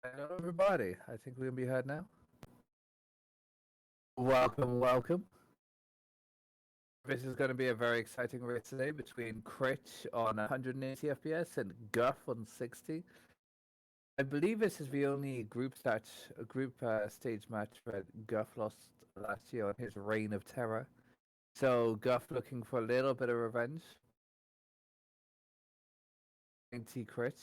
Hello, everybody. I think we can be heard now. Welcome, welcome. This is going to be a very exciting race today between Critch on 180 FPS and Guff on 60. I believe this is the only group stage match that Guff lost last year on his reign of terror. So Guff looking for a little bit of revenge. Critch.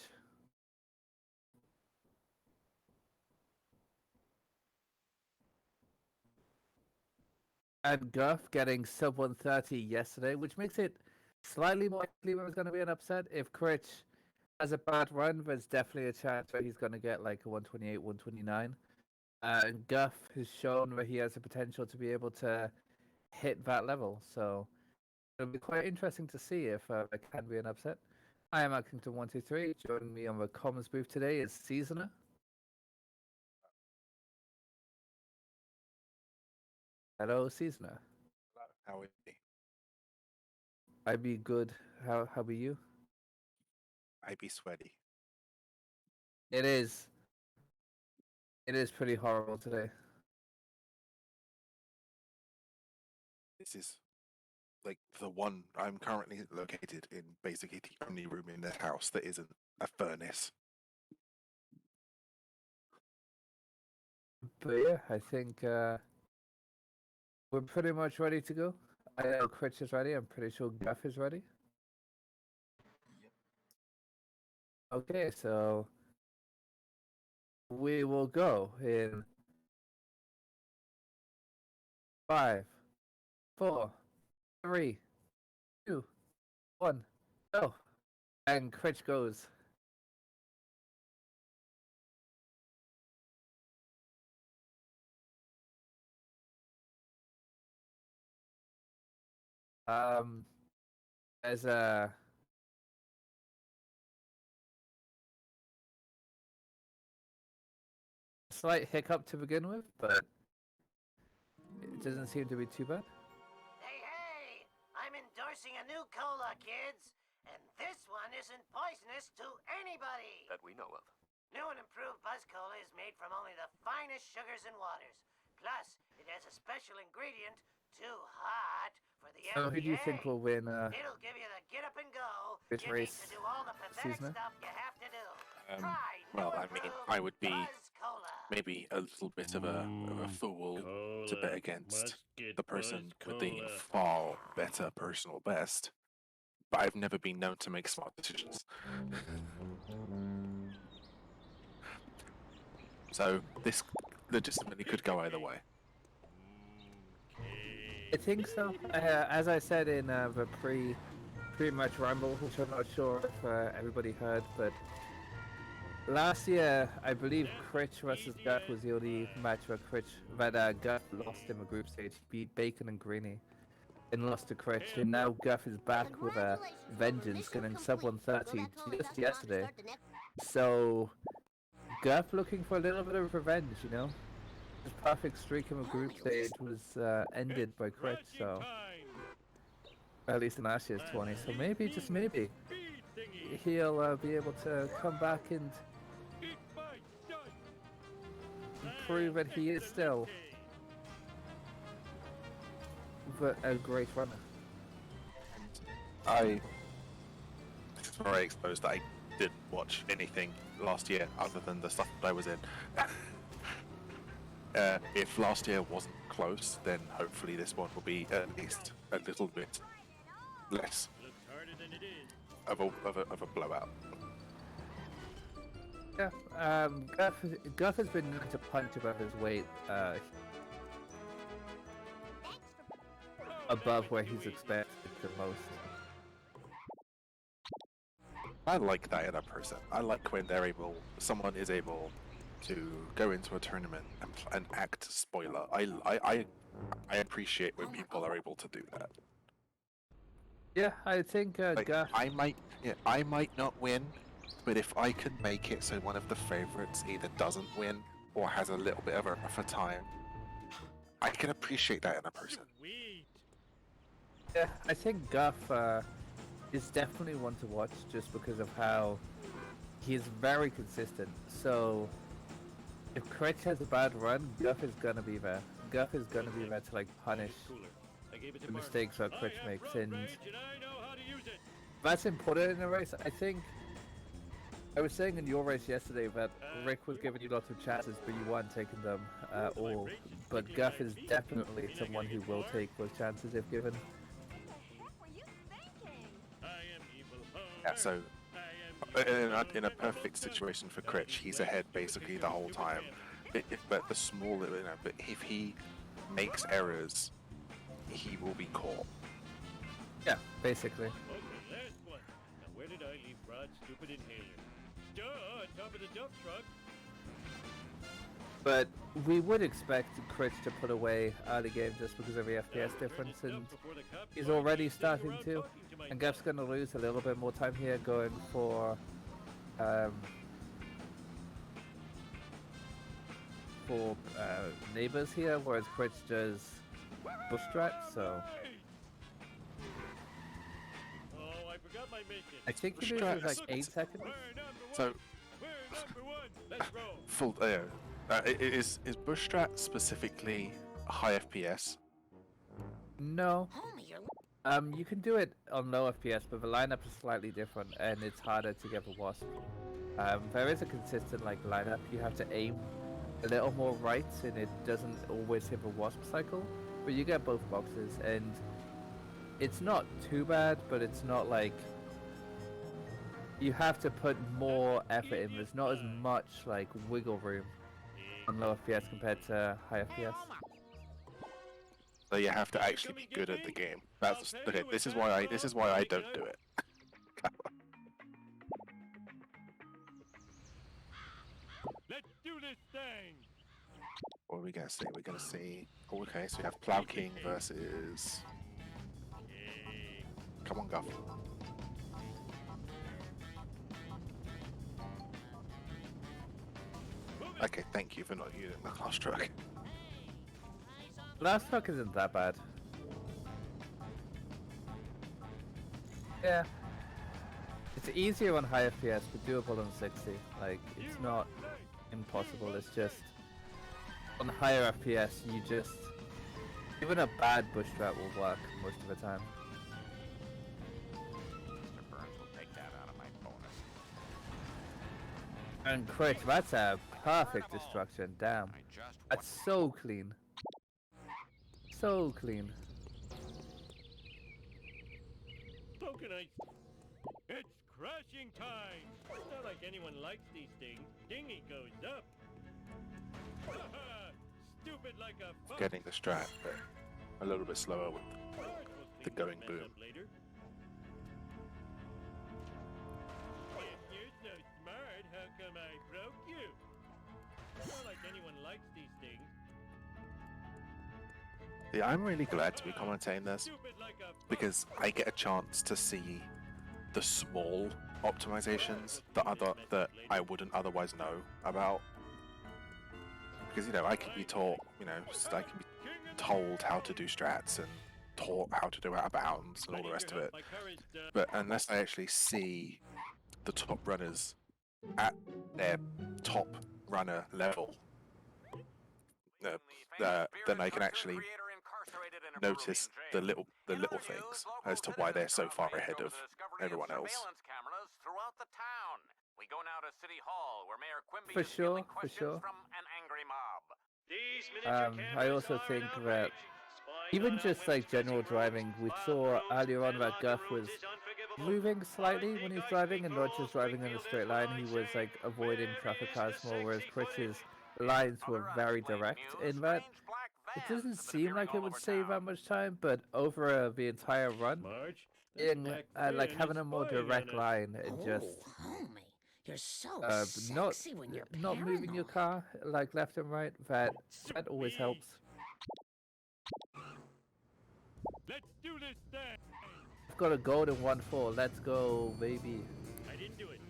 And Guff getting sub 130 yesterday, which makes it slightly more likely there's going to be an upset. If Critch has a bad run, there's definitely a chance that he's going to get like a 128, 129. And Guff has shown that he has the potential to be able to hit that level. So it'll be quite interesting to see if there can be an upset. I am at Kingdom123. Joining me on the comms booth today is Seasoner. Hello, Seasoner. How would be? I be good. How be you? I be sweaty. It is. It is pretty horrible today. This is like the one I'm currently located in, basically the only room in the house that isn't a furnace. But yeah, I think we're pretty much ready to go. I know Critch is ready. I'm pretty sure Guff is ready. Okay, so we will go in 5, 4, 3, 2, 1, go. And Critch goes. Um, there's a slight hiccup to begin with, but it doesn't seem to be too bad. Hey, hey! I'm endorsing a new cola, kids! And this one isn't poisonous to anybody! That we know of. New and improved Buzz Cola is made from only the finest sugars and waters. Plus, it has a special ingredient, too hot for the So who do you think will win It'll give you the get up and go. this You race, need to do all the pathetic Seasoner? stuff you have to do. Well, I mean, I would be Buzz Cola. maybe a little bit of a fool to bet against the person with the far better personal best, but I've never been known to make smart decisions. So this legitimately could go either way. I think so. As I said in the pre-match ramble, which I'm not sure if everybody heard, but last year I believe Critch versus Guff was the only match that Guff lost in the group stage. He beat Bacon and Greeny and lost to Critch, and now Guff is back with a vengeance, getting sub 130 just yesterday. So Guff looking for a little bit of revenge, you know. His perfect streak in the group stage was ended by Critch, so at least in last year's 20. So maybe, just maybe, he'll be able to come back and prove that he is still a great runner. This is where I exposed that I didn't watch anything last year other than the stuff that I was in. If last year wasn't close, then hopefully this one will be at least a little bit less of a blowout. Yeah, Guff has been known to punch above his weight, above where he's expected the most. I like that in a person. I like when someone is able to go into a tournament and act spoiler. I appreciate when people are able to do that. Yeah, I think Guff. I might not win, but if I can make it so one of the favorites either doesn't win or has a little bit of a rougher time, I can appreciate that in a person. Yeah, I think Guff is definitely one to watch just because of how he's very consistent. So If Critch has a bad run, Guff is gonna be there. Guff is gonna be there to like punish the mistakes that Critch makes, and that's important in a race. I think I was saying in your race yesterday that Rick was giving you lots of chances, but you weren't taking them all. But Guff is definitely someone who will take those chances if given. Yeah, so in a perfect situation for Critch, he's ahead basically the whole time. But the smaller, but if he makes errors, he will be caught. Yeah, basically. Okay, last one. Now where did I leave Rod's stupid inhaler? Duh, on top of the dump truck. But we would expect Critch to put away early game just because of the FPS difference, and he's already starting to. And Guff's going to lose a little bit more time here going for neighbors here, whereas Critch does bush strat, so Oh, I forgot my mission. I think he Bush loses strat like 8 seconds. So Let's roll. full. Is bush strat specifically high FPS? No. Homie, you're You can do it on low FPS, but the lineup is slightly different, and it's harder to get the wasp. There is a consistent like lineup. You have to aim a little more right, and it doesn't always hit the wasp cycle, but you get both boxes, and it's not too bad, but it's not like you have to put more effort in. There's not as much like wiggle room on low FPS compared to high FPS. So you have to actually be good at the game. That's okay. This is why I don't do it. Let's do this thing. What are we gonna see? We're gonna see. Oh, okay, so we have Plow King versus. Hey. Come on, Guff. Okay, thank you for not using the class truck. Last truck isn't that bad. Yeah. It's easier on high FPS, but doable on 60. Like, it's not impossible, it's just... On higher FPS, you just... Even a bad bush strat will work most of the time. Mr. Burns will take that out of my bonus. And Critch, that's a perfect destruction, damn. I just That's so clean. So clean. Coconut. It's crashing time. It's not like anyone likes these things. Dingy goes up. Stupid like a fuck. Getting the strat, but a little bit slower with the going boom. Later. If you're so smart, how come I broke you? It's not like anyone likes these things. Yeah, I'm really glad to be commentating this Stupid like a fuck. because I get a chance to see the small optimizations that I wouldn't otherwise know about. Because I can be taught, I can be told how to do strats and taught how to do out of bounds and all the rest of it. But unless I actually see the top runners at their top runner level, then I can actually notice the little things as to why they're so far ahead of everyone else. We go now to City Hall, where Mayor Quimby For is fielding sure, for questions sure. from an angry mob. These miniature I cameras also are think an that outrage. Spying even on just our like general trespassing driving, rules, we file saw roads, earlier on and that locker Guff rooms was is unforgivable. moving slightly I when think he's I driving speak and for not all just driving in a Springfield straight when line. I He was say, like avoiding where traffic is cars the more, whereas sexy Critch's footage? lines were Other very unexplained direct news, in that. strange black It vans doesn't have been seem appearing like it all would over save that town. much time, but over the entire run, Marge, that in black like van having is a more spying on direct us. line and Oh, just homie, you're so not sexy when you're not moving your paranoid. car like left and right, that always helps. Let's do this thing. I've got a golden 1-4. Let's go, baby. I didn't do it.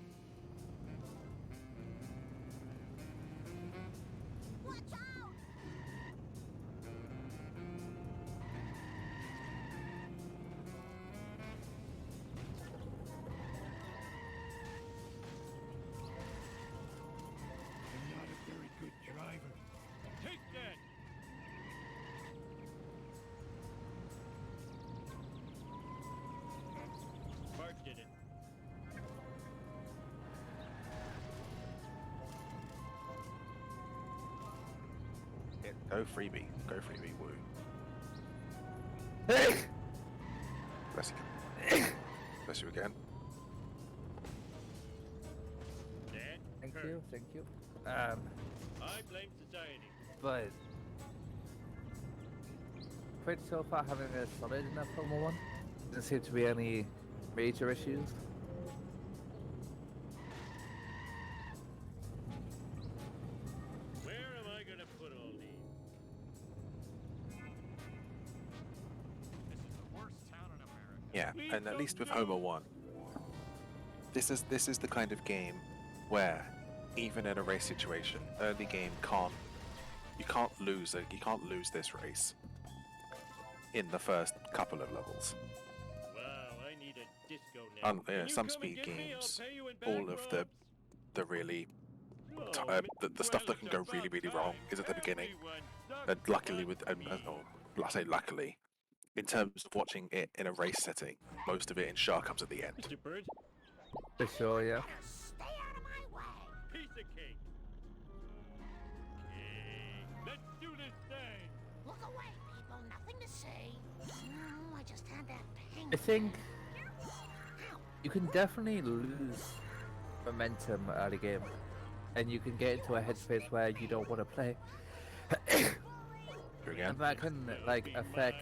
Watch out! I'm not a very good driver. Go freebie. Go freebie. Woo. Bless you. Bless you again. That Thank hurt. you, thank you. I blame society. But Critch so far having a solid enough Homer one. Doesn't seem to be any major issues. Where am I gonna put all these? This is the worst town in America. Yeah, Please and at don't least with do- Homer 1, this is the kind of game where even in a race situation, early game you can't lose this race in the first couple of levels. Wow, I need a disco now. Yeah, Can you some come and speed get me? I'll games, pay you in all back of the rubs. really Oh, the stuff that can well, go it's really about wrong time. is at the beginning. Everyone sucks And luckily but me. I say luckily, in terms of watching it in a race setting, most of it in Shah comes at the end. Mr. Burns, For sure, yeah. Stay out of my way. piece of cake. Okay, let's do this thing. Look away, people. Nothing to see. I just had that pain. I think Ow. you can definitely lose momentum early game, and you can get into a headspace where you don't want to play, Here again. and that can like affect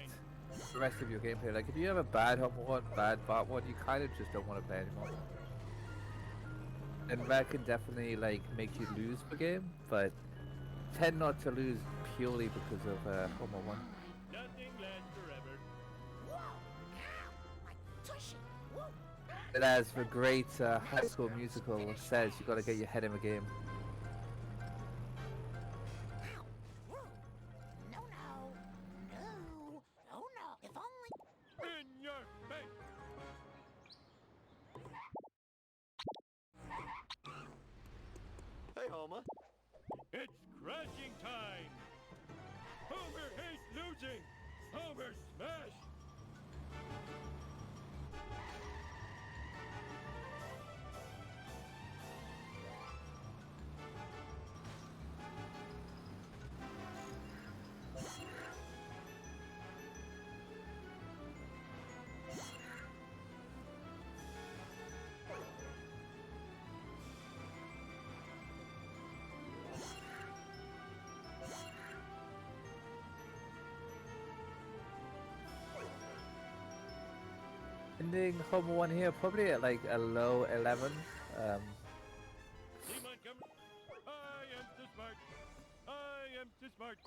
the rest of your gameplay. Like if you have a bad Homer one, bad Bart one, you kind of just don't want to play anymore. And that can definitely like make you lose the game, but tend not to lose purely because of Homer one. Nothing lasts forever. Whoa. Ow. My tushy. Whoa. But as the great High School Musical says, you got to get your head in the game. Ow. Whoa. No, no. No. Oh, no. If only... In your face. Hey, Homer. It's crashing time. Homer hates losing. Homer smash. Ending Homer one here, probably at like a low 11. Lee Montgomery. I am too smart. I am too smart.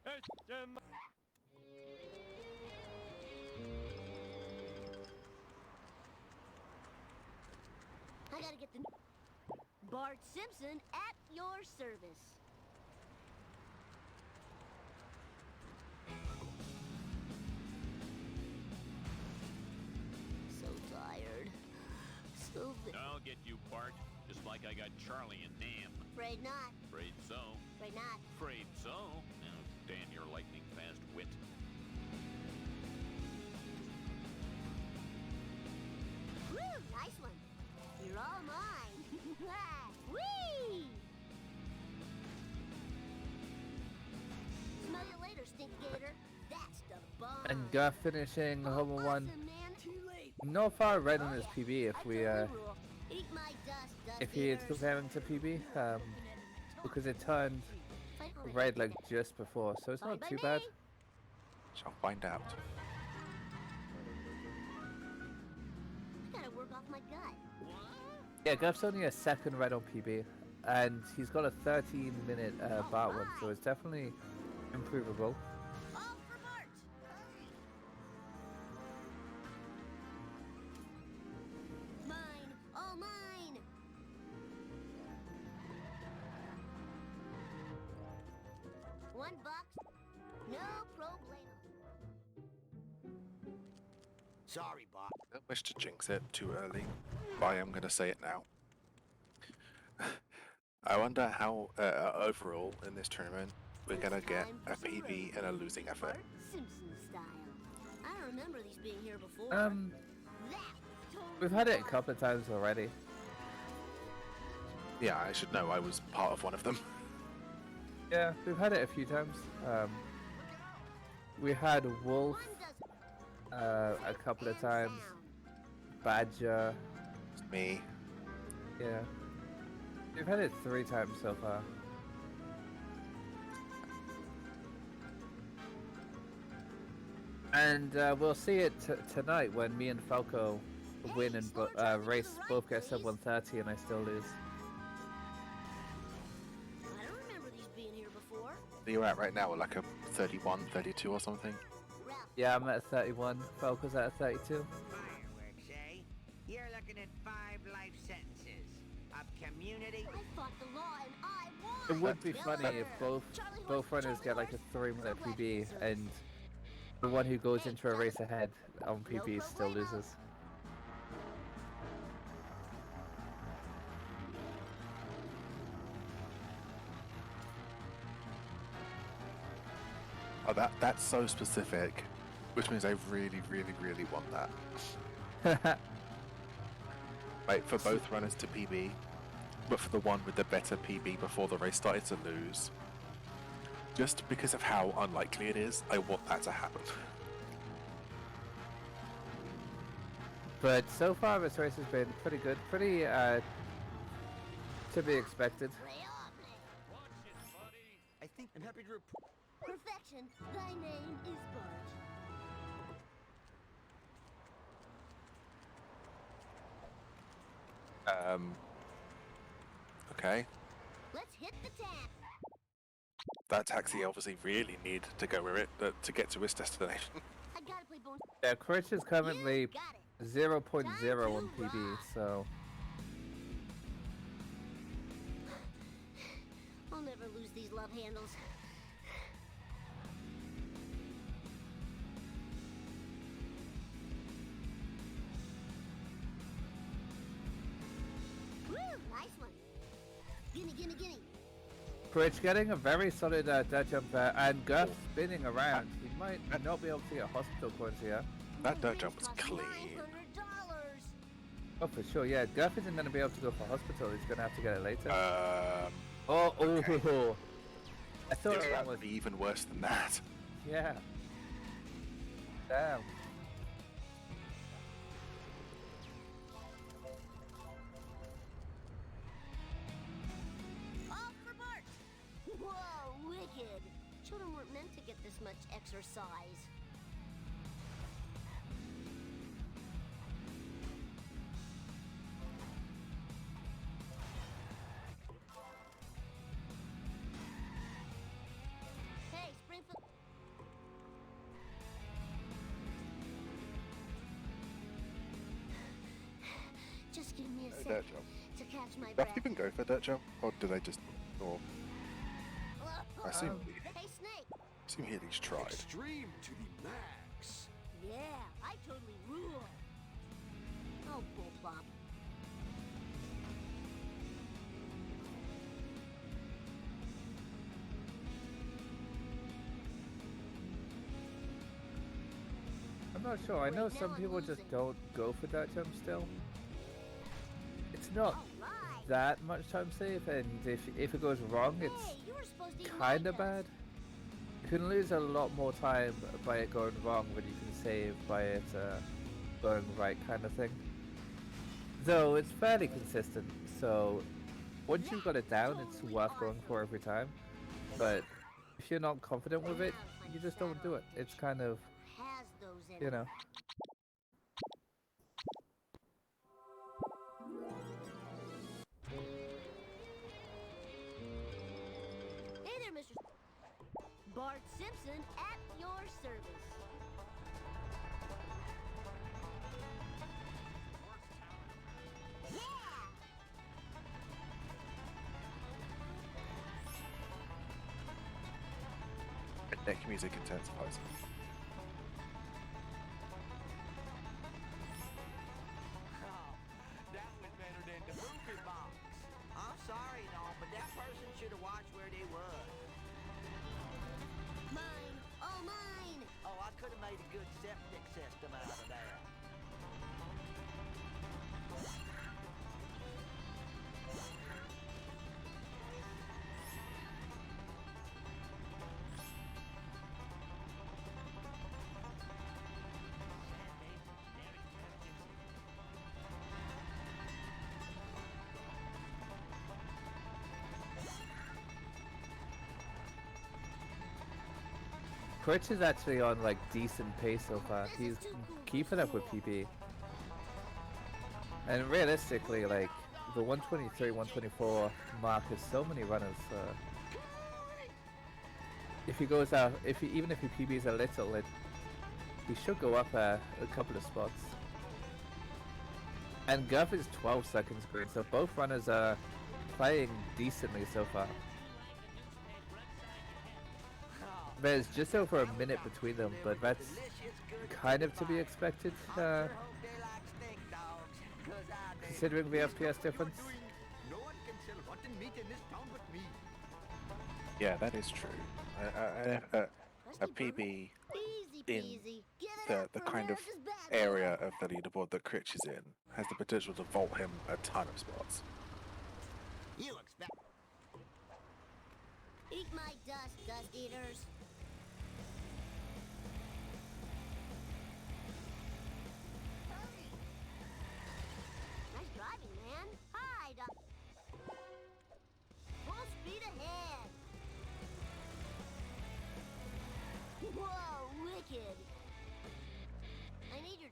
SM. I gotta get the Bart Simpson at your service. So tired. So I'll get you, Bart. Just like I got Charlie and Nam. afraid not. Afraid so. Afraid not. Afraid so. Now stand your lightning fast wit. Woo! Nice one. You're all mine. Whee! Smell you later, Stink Gator. That's the bomb. And Guff finishing Homer one. Awesome, man. Too late. Not far red on his PB if we Eat my dust, dust if he is eaters. comparing to PB, because it turned Fight for it. red like just before, so it's Fine not by too me. bad. Shall find out. I gotta work off my gut. Yeah, Guff's only a second red on PB, and he's got a 13-minute bar one, so it's definitely improvable. All for Bart. Mine, all mine. $1, no problemo. Sorry, Bob. I don't wish to jinx it too early, but I am going to say it now. I wonder how overall in this tournament we're going to get a PB and a losing effort. Bart Simpson style. I don't remember these being here before. That totally We've had it a Bart. couple of times already. Yeah, I should know. I was part of one of them. Yeah, we've had it a few times. We had Wolf One doesn't a couple of times, down. Badger. It's me. Yeah, we've had it 3 times so far. And we'll see it tonight when me and Falco win and race both get sub 130 and I still lose. I don't remember these being here before. Where you're at right now, like a 31, 32 or something? Ralph, Yeah, I'm at 31. Falco's at 32. Fireworks, eh? You're looking at 5 life sentences. Of community. I fought the law and I It won. would be funny if both runners get like a 3-minute PB and the one who goes into a race ahead on PB still loses. Oh, that's so specific, which means I really, really, really want that. Like for both runners to PB, but for the one with the better PB before the race started to lose. Just because of how unlikely it is, I want that to happen. But so far this race has been pretty good, pretty to be expected. Watch it, buddy. I think I'm happy to report. Perfection, thy name is Bart. Okay. Let's hit the tap. That taxi obviously really needed to go with it to get to his destination. I gotta play bones. Yeah, Critch is currently You got it. 0.0 on PB, so I'll never lose these love handles. Woo, nice one. Gimme, gimme, gimme. Critch getting a very solid dirt jump there, and Guff spinning around. He might not be able to get hospital points here. That dirt jump was Cost clean. $900. Oh, for sure, yeah. Guff isn't going to be able to go for hospital. He's going to have to get it later. Oh. I thought It that would was... be even worse than that. Yeah. Damn. All for Bart! Whoa, wicked! Children weren't meant to get this much exercise. Hey, Springfield. Just give me a sec Dirt jump. to catch my Does breath. even go for dirt jump, or do they just? Or I assume, Hey, Snake! assume he at least tried. Extreme to the max. Yeah, I totally rule. Oh, bullplop. I'm not sure. I know some people just don't go for dirt jump still. It's not Alright. that much time save, and if it goes wrong, Hey, it's you were supposed to eat kind of my bad. dust. You can lose a lot more time by it going wrong than you can save by it going right, kind of thing. Though it's fairly consistent, so once you've got it down, it's worth going for every time. But if you're not confident with it, you just don't do it. It's kind of, Has those in you it. know. Hey there, Mr. Bart Simpson at your service. Yeah! Deck music intensifies. Oh, that was better than the movie box. I'm sorry, no, but that person should have watched where they was. Mine! All mine! Oh, I could have made a good septic system out of that. Critch is actually on like decent pace so far. He's keeping up with PB. And realistically, like the 123, 124 mark is so many runners. If he goes out, even if he PBs a little, he should go up a couple of spots. And Guff is 12 seconds green, so both runners are playing decently so far. There's just over a minute between them, but that's kind of to be expected, considering the FPS difference. No one can sell rotten meat in this town but me. Yeah, that is true. A PB Easy in peasy. Give it up the for kind of America's bad area of the leaderboard that Critch is in has the potential to vault him a ton of spots. You expect. Eat my dust, dust eaters. Nice driving, man. Hi, Doc. Full speed ahead. Whoa, wicked. I need your...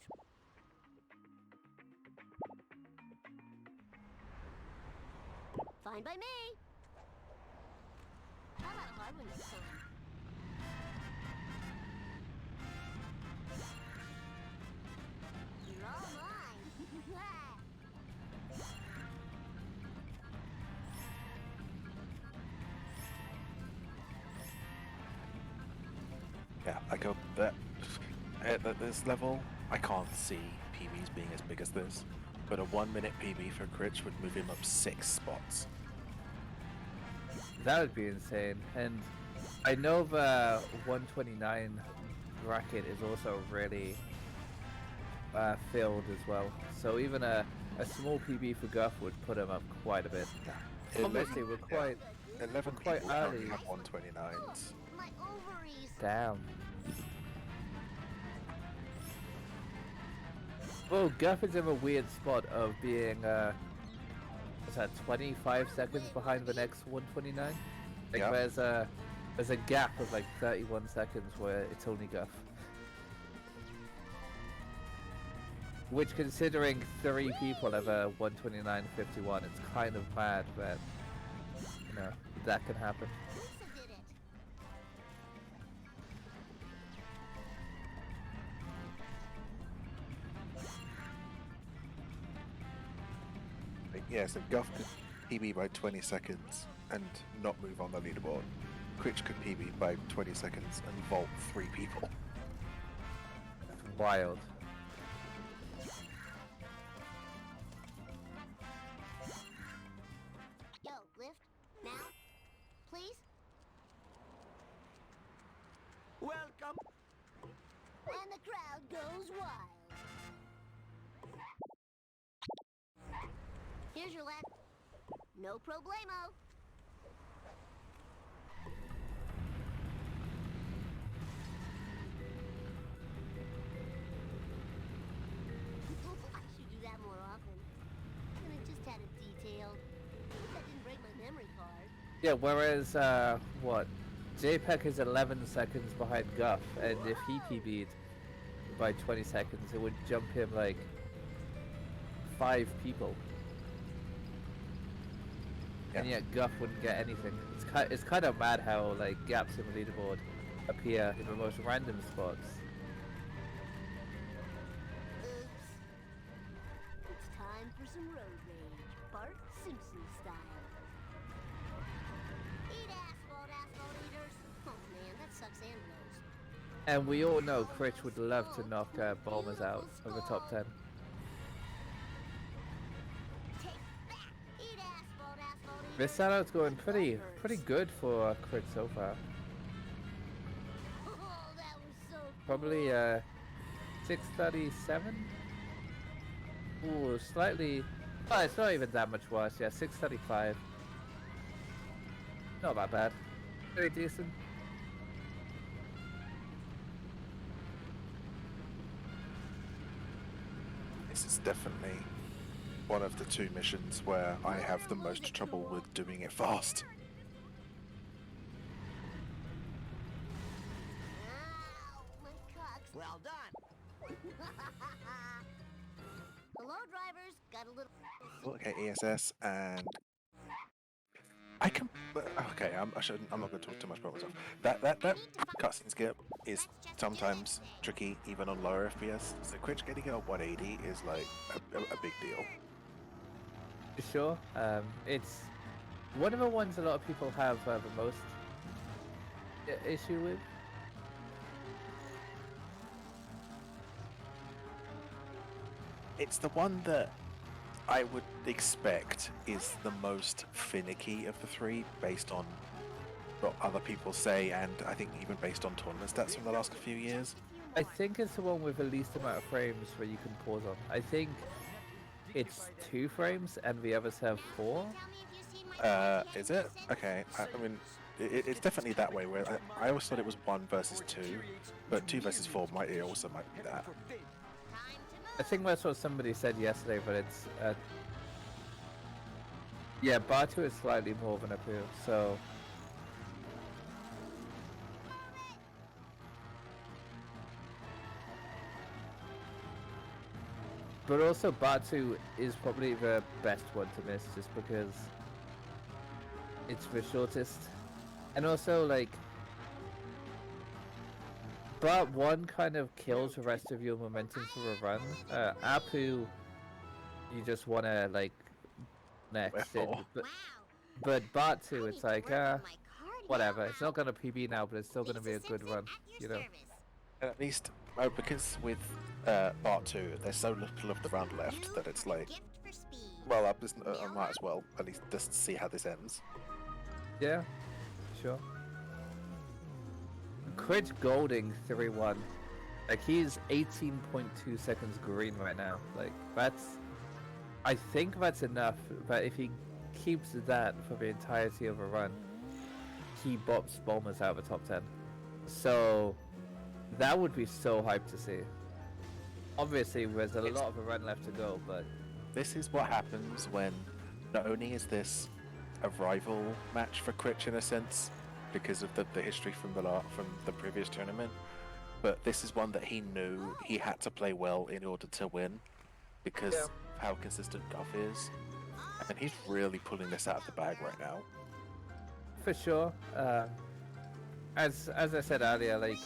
Fine by me. How about a hard one this time? You're all mine. Yeah, I go that at this level, I can't see PBs being as big as this, but a 1 minute PB for Critch would move him up 6 spots. That would be insane. And I know the 129 bracket is also really filled as well. So even a small PB for Guff would put him up quite a bit. Obviously, we're quite 11 quite people early. currently have 129s. My ovaries. Damn. Well, Guff is in a weird spot of being, what's that, 25 seconds behind the next 129? Like, Yeah. there's a gap of like 31 seconds where it's only Guff. Which, considering 3 people have a 129.51, it's kind of mad that, you know, that can happen. Lisa did it. Yeah, so Guff could PB by 20 seconds and not move on the leaderboard. Critch could PB by 20 seconds and vault 3 people. Wild. Yo, lift. Now. Please. Welcome. And the crowd goes wild. Here's your last. No problemo. I should do that more often. And I just had it detailed. That didn't break my memory card. Yeah, whereas, what? JPEG is 11 seconds behind Guff, and if he PB'd by 20 seconds, it would jump him like 5 people. And yet Guff wouldn't get anything. It's kind of mad how like gaps in the leaderboard appear in the most random spots. Oops. It's time for some road rage. Bart Simpson style. Eat asphalt eaters. Oh man, that sucks and blows. And we all know Critch would love to knock Bombers out of the top 10. Take that. Eat asphalt eaters. This sellout's going pretty good for Critch so far. Oh, that was so Probably 637. Ooh, slightly. Oh, it's not even that much worse. Yeah, 635. Not that bad. Pretty decent. This is definitely one of the 2 missions where I have the most trouble with doing it fast. Well done. Hello, drivers. Got a little. Okay, ESS and I can. Okay, I'm not going to talk too much about myself. That cutscene skip is sometimes tricky, even on lower FPS. So Critch getting it on 180 is like a big deal. Sure. It's one of the ones a lot of people have the most issue with. It's the one that I would expect is the most finicky of the three, based on what other people say, and I think even based on tournament stats from the last few years. I think it's the one with the least amount of frames where you can pause on. I think it's 2 frames and the others have 4. Is it? Okay, I mean, it's definitely that way, where I always thought it was 1 versus 2, but 2 versus 4 might be that. I think that's what somebody said yesterday, but it's yeah, bar 2 is slightly more of an appeal, so but also bar 2 is probably the best one to miss, just because it's the shortest, and also like Bar 1 kind of kills the rest of your momentum for a run. Apu, you just want to like next it, but Bar 2 it's like whatever, it's not going to PB now, but it's still going to be a good run, you know. And at least, because with part 2, there's so little of the round left that it's like, well, I might as well at least just see how this ends. Yeah, sure. Critch Golding 3-1. Like, he's 18.2 seconds green right now. Like, I think that's enough, but if he keeps that for the entirety of a run, he bops Bulmers out of the top 10. So, that would be so hyped to see. Obviously, there's a lot of a run left to go, but... This is what happens when not only is this a rival match for Critch in a sense, because of the history from the previous tournament, but this is one that he knew he had to play well in order to win, because of how consistent Guff is, and he's really pulling this out of the bag right now. For sure. As I said earlier, like,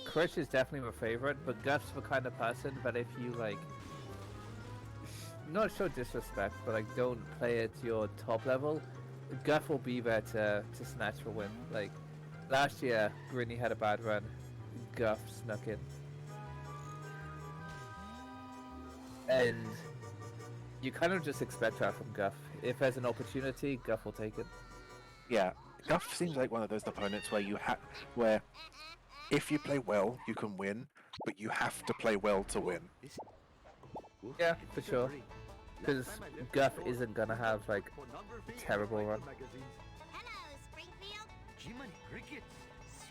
Critch is definitely my favorite, but Guff's the kind of person that if you like, not show disrespect, but like don't play at your top level, Guff will be there to snatch the win. Like, last year, Grinny had a bad run, Guff snuck in. And you kind of just expect that from Guff. If there's an opportunity, Guff will take it. Yeah, Guff seems like one of those opponents where if you play well, you can win, but you have to play well to win. Yeah, for sure. Because Guff isn't gonna have like a terrible run. Hello, Springfield. Jiminy crickets.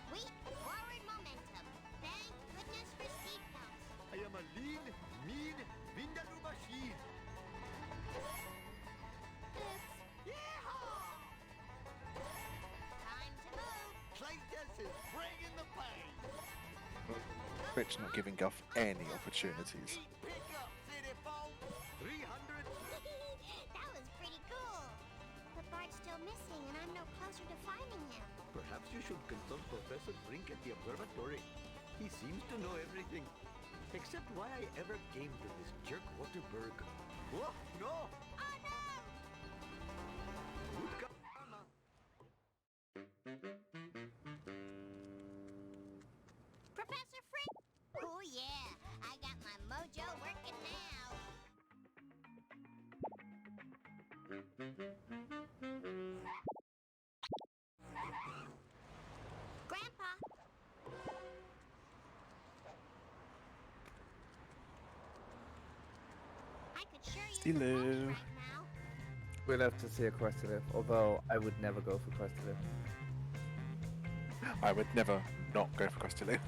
Sweet forward momentum. Thank goodness for seatbelts. I am a lean, mean, Vindaloo machine. Yeehaw! Time to move. Claytus is bringing the pain. Critch not giving Guff any opportunities. Eat pickup, city folk. 300. That was pretty cool. But Bart's still missing, and I'm no closer to finding him. Perhaps you should consult Professor Brink at the observatory. He seems to know everything. Except why I ever came to this jerk Waterberg. Oh, no! Oh no! Good karma. Professor Frick! Oh yeah, I got my mojo working now. Grandpa! I could sure use some Steelo. money right now. We'll have to see a quest to live, although I would never go for quest to live. I would never not go for Crestily.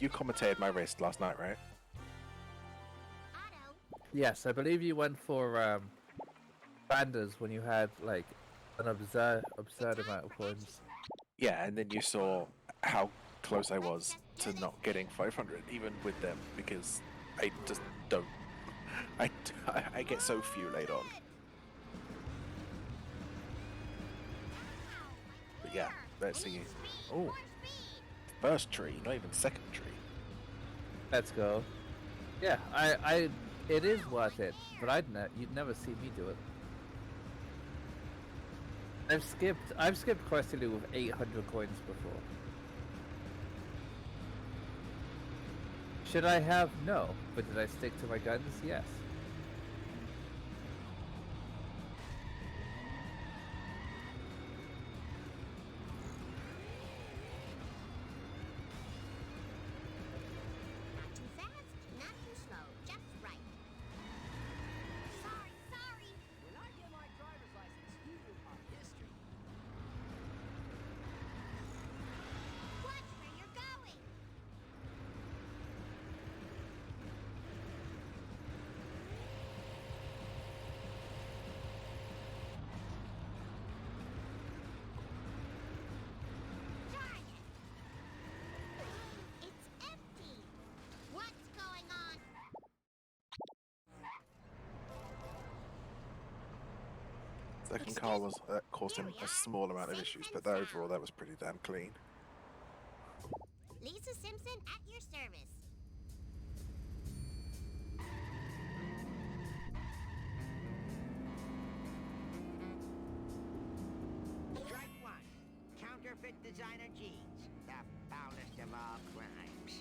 You commentated my wrist last night, right? Otto, Yes, I believe you went for Banders when you had like an absurd amount of points. Yeah, and then you saw how close I was to not getting 500, even with them, because I just don't. I get so few late on. But yeah, let's see. Oh, first tree, not even second tree. Let's go. Yeah, it is worth it, but you'd never see me do it. I've skipped Questy Loot with 800 coins before. Should I have? No. But did I stick to my guns? Yes. Not too fast, not too slow, just right. Sorry. When I get my driver's license, you are history. Watch where you're going. Darn it. It's empty. What's going on? Second car was caused him a small amount of issues, but overall that was pretty damn clean. Lisa Simpson at your service. Strike one. Counterfeit designer jeans. The foulest of all crimes.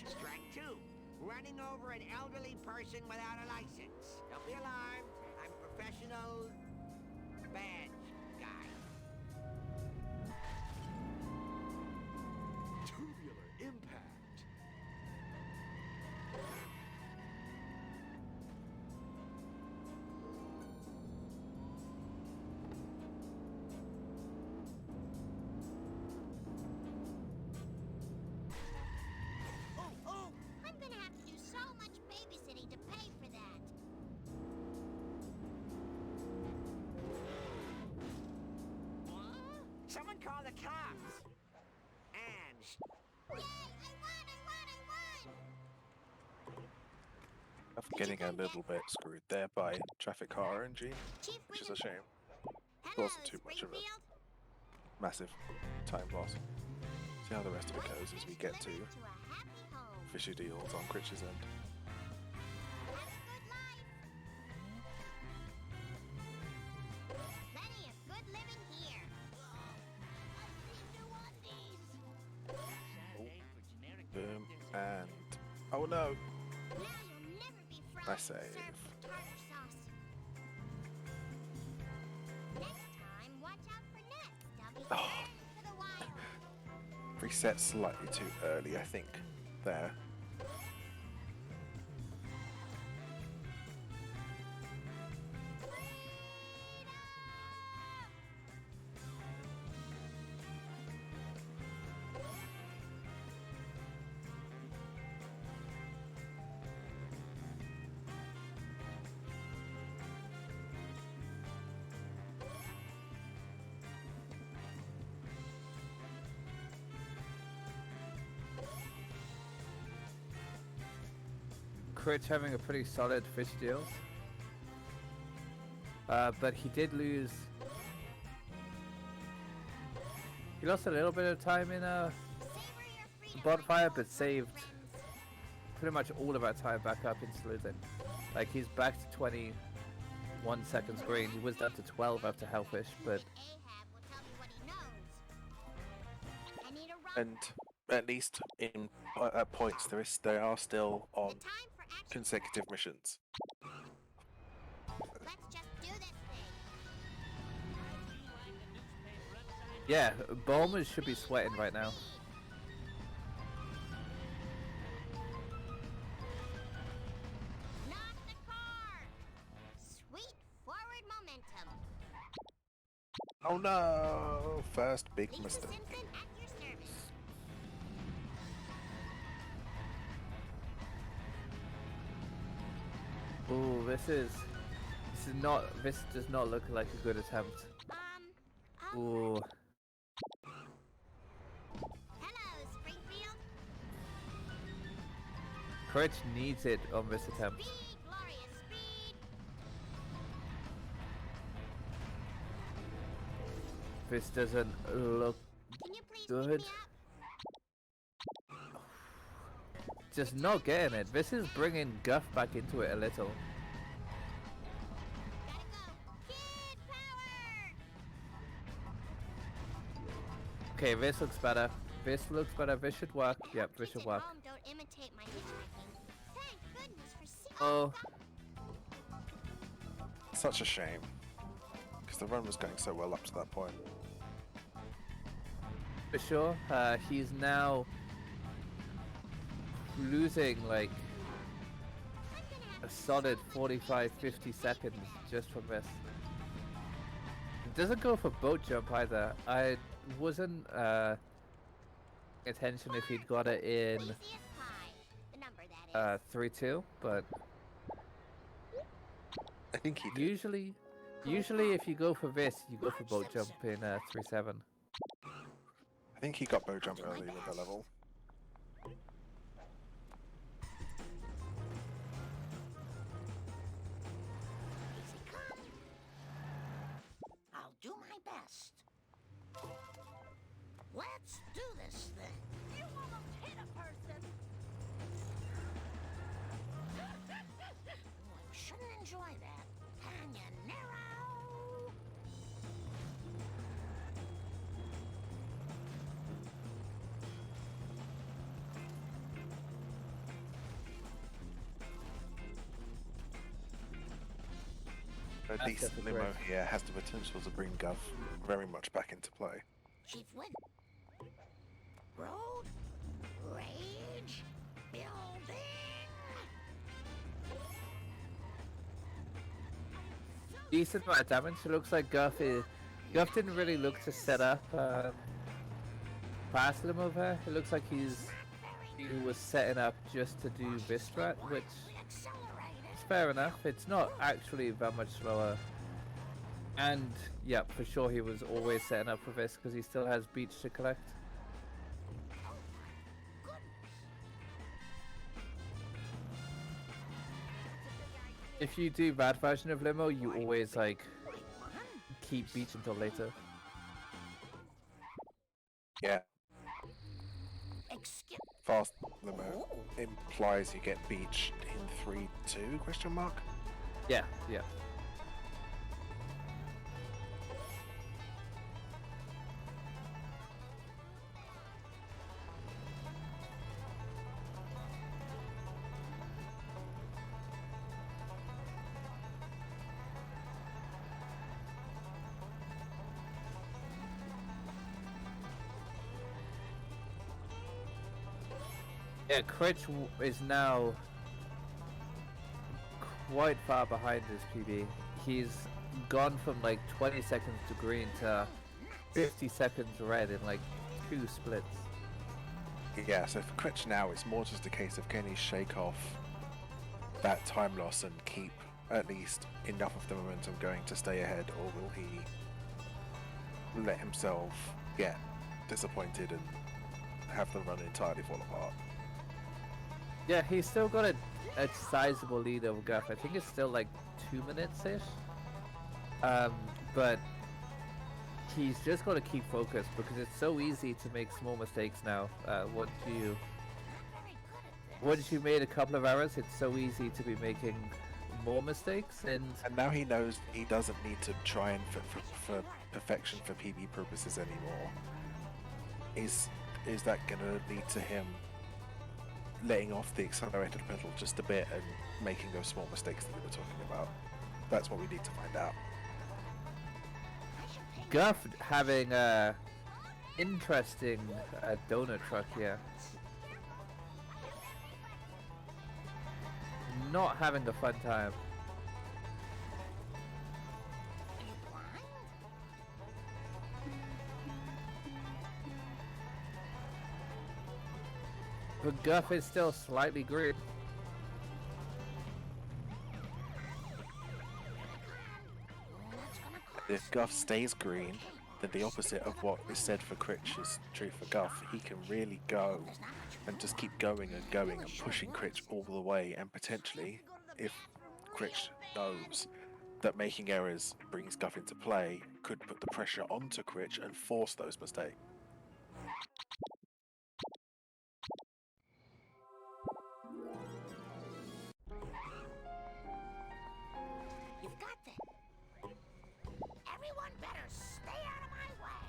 Strike two. Running over an elderly person without a license. Don't be alarmed. I'm a professional badge guy. Tubular impact. Oh! I'm gonna have to do so much babysitting to pay for that. Someone call the cops. And Yay! I won! I'm getting a little bit screwed there by traffic car RNG, Chief which is a shame. Hello, Wasn't too much of a Springfield. massive time loss. See how the rest of it goes as we get to Delivered a happy home. fishy deals on Critch's end. Have a good life. Plenty of good living here. I seem to want these. Boom, and oh no! Now you'll never be fried I and save. served with tartar sauce. Next time, watch out for nets. They'll be Oh. burned for the wild. Reset slightly too early, I think. There. Critch having a pretty solid fish deals. But he did lose. He lost a little bit of time in Savor your freedom bonfire, like but those saved friends. pretty much all of our time back up in sleuthing. Like he's back to 21 seconds green. He was down to 12 after Hellfish, but Ahab will tell me what he knows. I need a run. And at least in at points they are still on The time for action. consecutive missions. Let's just do this thing. yeah, Bowmers should be sweating right now. Not the car. Sweet forward momentum. Oh no! First big Lisa mistake. Simpson at your service. Ooh, this does not look like a good attempt. Ooh. Hello, Springfield. Critch needs it on this attempt. Speed, glorious speed. This doesn't look Can you please good. pick me up? Just not getting it. This is bringing Guff back into it a little. Gotta go. Kid power. Okay, this looks better. This looks better. This should work. Yep, this should Kids work. at home don't imitate my hitchhiking. Thank goodness for Oh, Such a shame. Because the run was going so well up to that point. for sure. He's now losing like a solid 45-50 seconds just from this. It doesn't go for boat jump either. I wasn't paying attention if he'd got it in easiest pie. The number that is. 3-2, but I think he did. usually if you go for this, you go for boat jump in 3-7. I think he got bow jump early with the level. Easy come. I'll do my best. Let's do this thing. You almost hit a person. Oh, I shouldn't enjoy that. Canyonero! At That's least definitely Limo correct. here has the potential to bring Guff very much back into play. Chief Win. Road. Rage. Building. Decent amount of damage. It looks like Guff didn't really look to set up past Limo there. It looks like he was setting up just to do this strat, which is fair enough. It's not actually that much slower. And yeah, for sure he was always setting up for this because he still has beach to collect. If you do that version of Limo, you always like keep beach until later. Yeah, Excuse. fast Limo implies you get beach in 3-2 question mark? Yeah, yeah. Yeah, Critch is now quite far behind his PB. He's gone from like 20 seconds to green to 50 seconds red in like 2 splits. Yeah, so for Critch now, it's more just a case of can he shake off that time loss and keep at least enough of the momentum going to stay ahead, or will he let himself get disappointed and have the run entirely fall apart? Yeah, he's still got a sizable lead over Guff. I think it's still like 2 minutes-ish. But he's just got to keep focused because it's so easy to make small mistakes now. Once you made a couple of errors, it's so easy to be making more mistakes. And now he knows he doesn't need to try and for perfection for PB purposes anymore. Is that going to lead to him letting off the accelerated pedal just a bit and making those small mistakes that we were talking about? That's what we need to find out. Guff having a interesting donut truck here. Not having a fun time. But Guff is still slightly green. If Guff stays green, then the opposite of what is said for Critch is true for Guff. He can really go and just keep going and going and pushing Critch all the way, and potentially, if Critch knows that making errors brings Guff into play, could put the pressure onto Critch and force those mistakes. You've got this. Everyone better stay out of my way.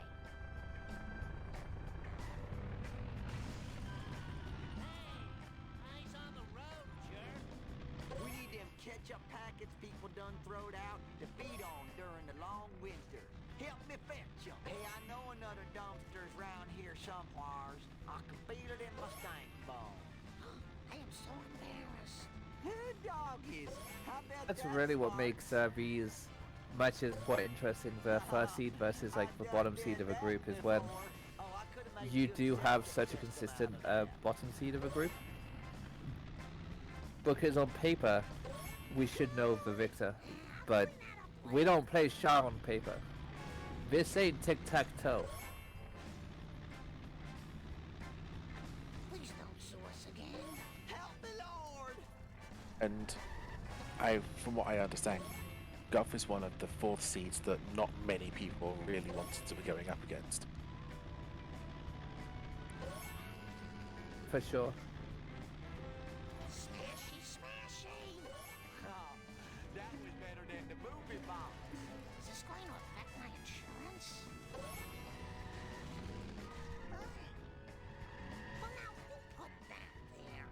Eyes on the road, jerk. We need them ketchup packets people done throwed out to feed on during the long winter. Help me fetch 'em. Hey, I know another dumpster's round here somewheres. I can feel it in my stank bone. I am so embarrassed. Doggies. How about That's that, really what Sparks? makes these matches quite interesting. The first seed versus like the bottom seed of a group is when you do have such a consistent bottom seed of a group. Because on paper, we should know the victor, but we don't play Shah on paper. This ain't tic-tac-toe. Please don't sue us again. Help me, Lord! And from what I understand, Guff is one of the fourth seeds that not many people really wanted to be going up against. For sure. Smashy, smashy. Oh, that was better than the movie box. Is this going to affect my insurance? Well, now who put that there?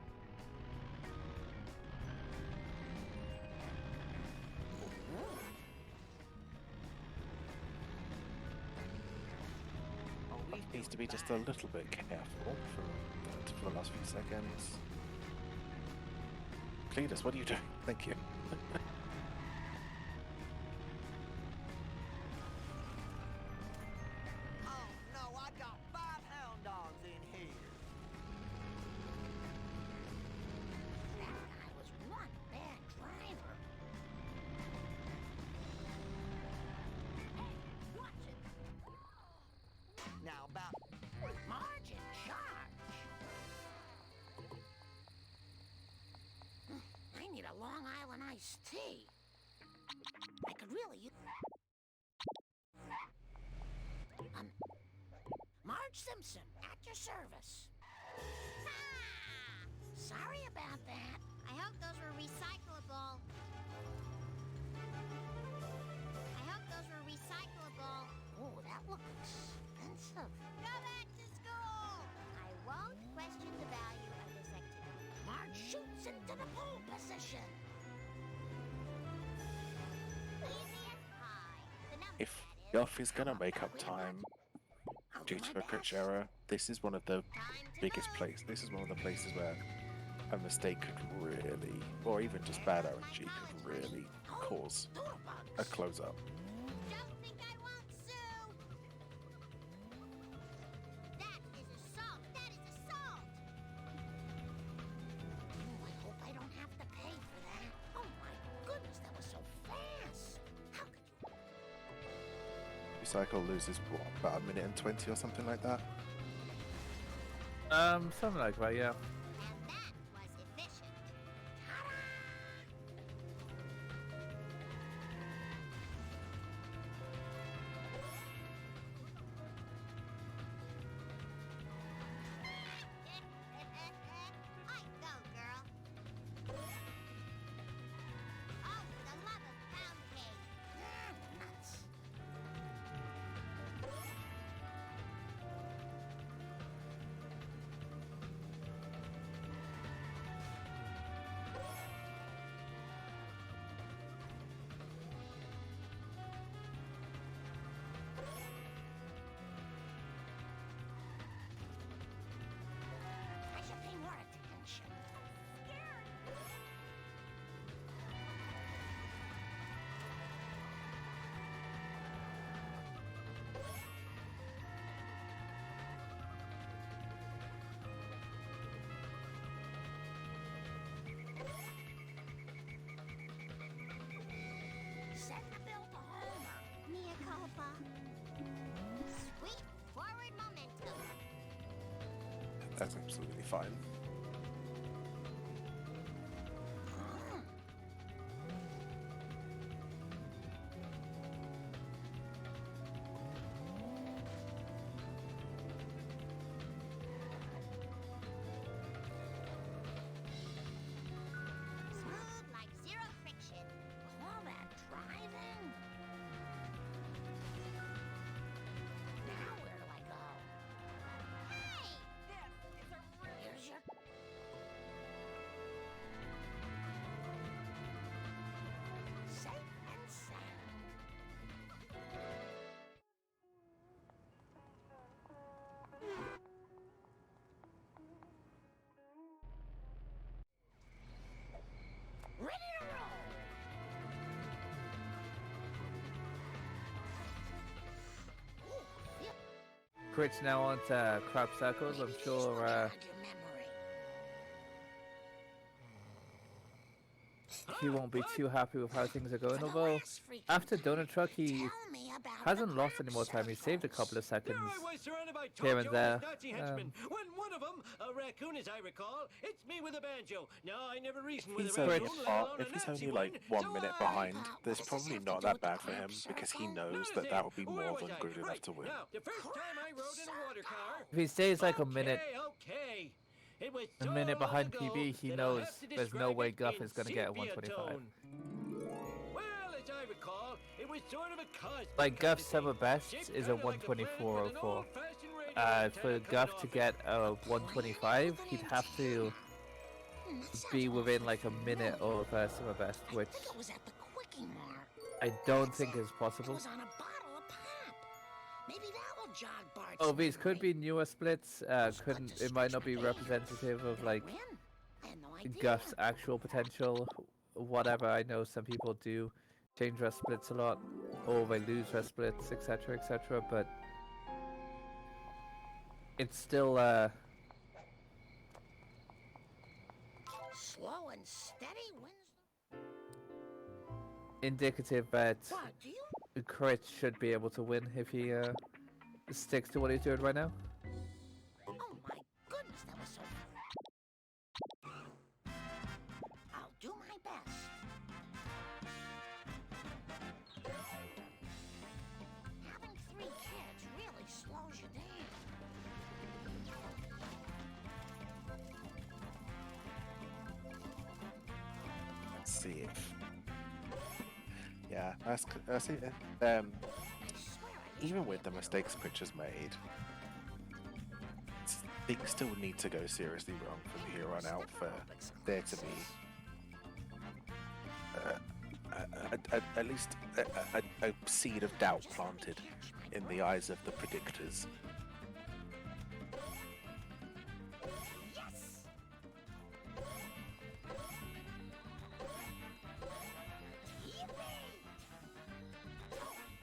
Needs to be just a little bit careful for the last few seconds. Cletus, what are you doing? Thank you. Oh no, I got 5 hound dogs in here. That guy was one bad driver. Hey, watch it. Now about Margin charge. I need a Long Island iced tea. I could really use... Marge Simpson, at your service. Ah! Sorry about that. I hope those were recyclable. I hope those were recyclable. Oh, that looks expensive. Go back to school! I won't question the value of this activity. Marge shoots into the pole position. Easy as pie. The number, If that is. Guff is gonna make up time I'll due do to my a Critch best. error, this is one of the Time to biggest move. places. This is one of the places where a mistake could really, or even just bad RNG could really cause a close up. Don't think I won't sue. That is assault. That is assault. Oh, I hope I don't have to pay for that. Oh my goodness, that was so fast. How could you? Recycle loses what, about 1:20 or something like that. Something like that, yeah. And that was efficient. I go, girl. Oh, for the love of pound cake. Nuts. That's absolutely fine. Smooth like zero friction. Call that driving? Now where do I go? Hey! Here's your... Safe and sound. Ready to roll. Ooh, yep. Critch now wants crop circles. I'm Maybe this sure will jog your memory. he won't be too happy with how things are going. For the Although last freaking after time, Donut Truck, he tell me about hasn't the lost crop any more time. He saved a couple of seconds. There I was surrounded by here and Tonto there. and his Nazi henchmen. When one of them, a raccoon as I recall, it's me with a banjo. No, I never reasoned with He's a only, raccoon, let alone if a he's Nazi only like one. 1 minute So, behind, what there's does this probably have to not do that with the bad for crop him because he circle? knows Not a that thing. that would be Where more was than I? good enough Right. to win. Now, the first time I rode in a water car. If he stays like a minute Okay. It was a so minute long behind ago PB, he that I'll knows have to there's no describe way it Guff in is going to get a sepia 125. tone. Well, as I recall, it was sort of a cosmic Like kind of Guff's summer thing. best Shaped is a kinda like plant with an 124.04. old-fashioned radio For antenna Guff coming to off get it. a 125, he'd have to be within like a minute of summer best, I which think it was at the Quickie Mart. I don't think is It possible. was on a bottle of pop. Maybe that will jog Bart's Oh, these could memory. be newer splits. Couldn't it might not be representative of like Win? I had no idea. Guff's actual potential. Whatever. I know some people do change their splits a lot, or they lose their splits, etc., etc. But it's still Slow and steady wins. indicative that What, do you? Critch should be able to win if he sticks to what he's doing right now. Oh my goodness, that was so... I'll do my best. Having 3 kids really slows you down. Let's see if. Yeah, that's it. I swear I used Even to with be the able to mistakes Critch has made, things still need to go seriously wrong from here on out for there to be at least a seed of doubt planted in the eyes of the predictors. Yes! Oh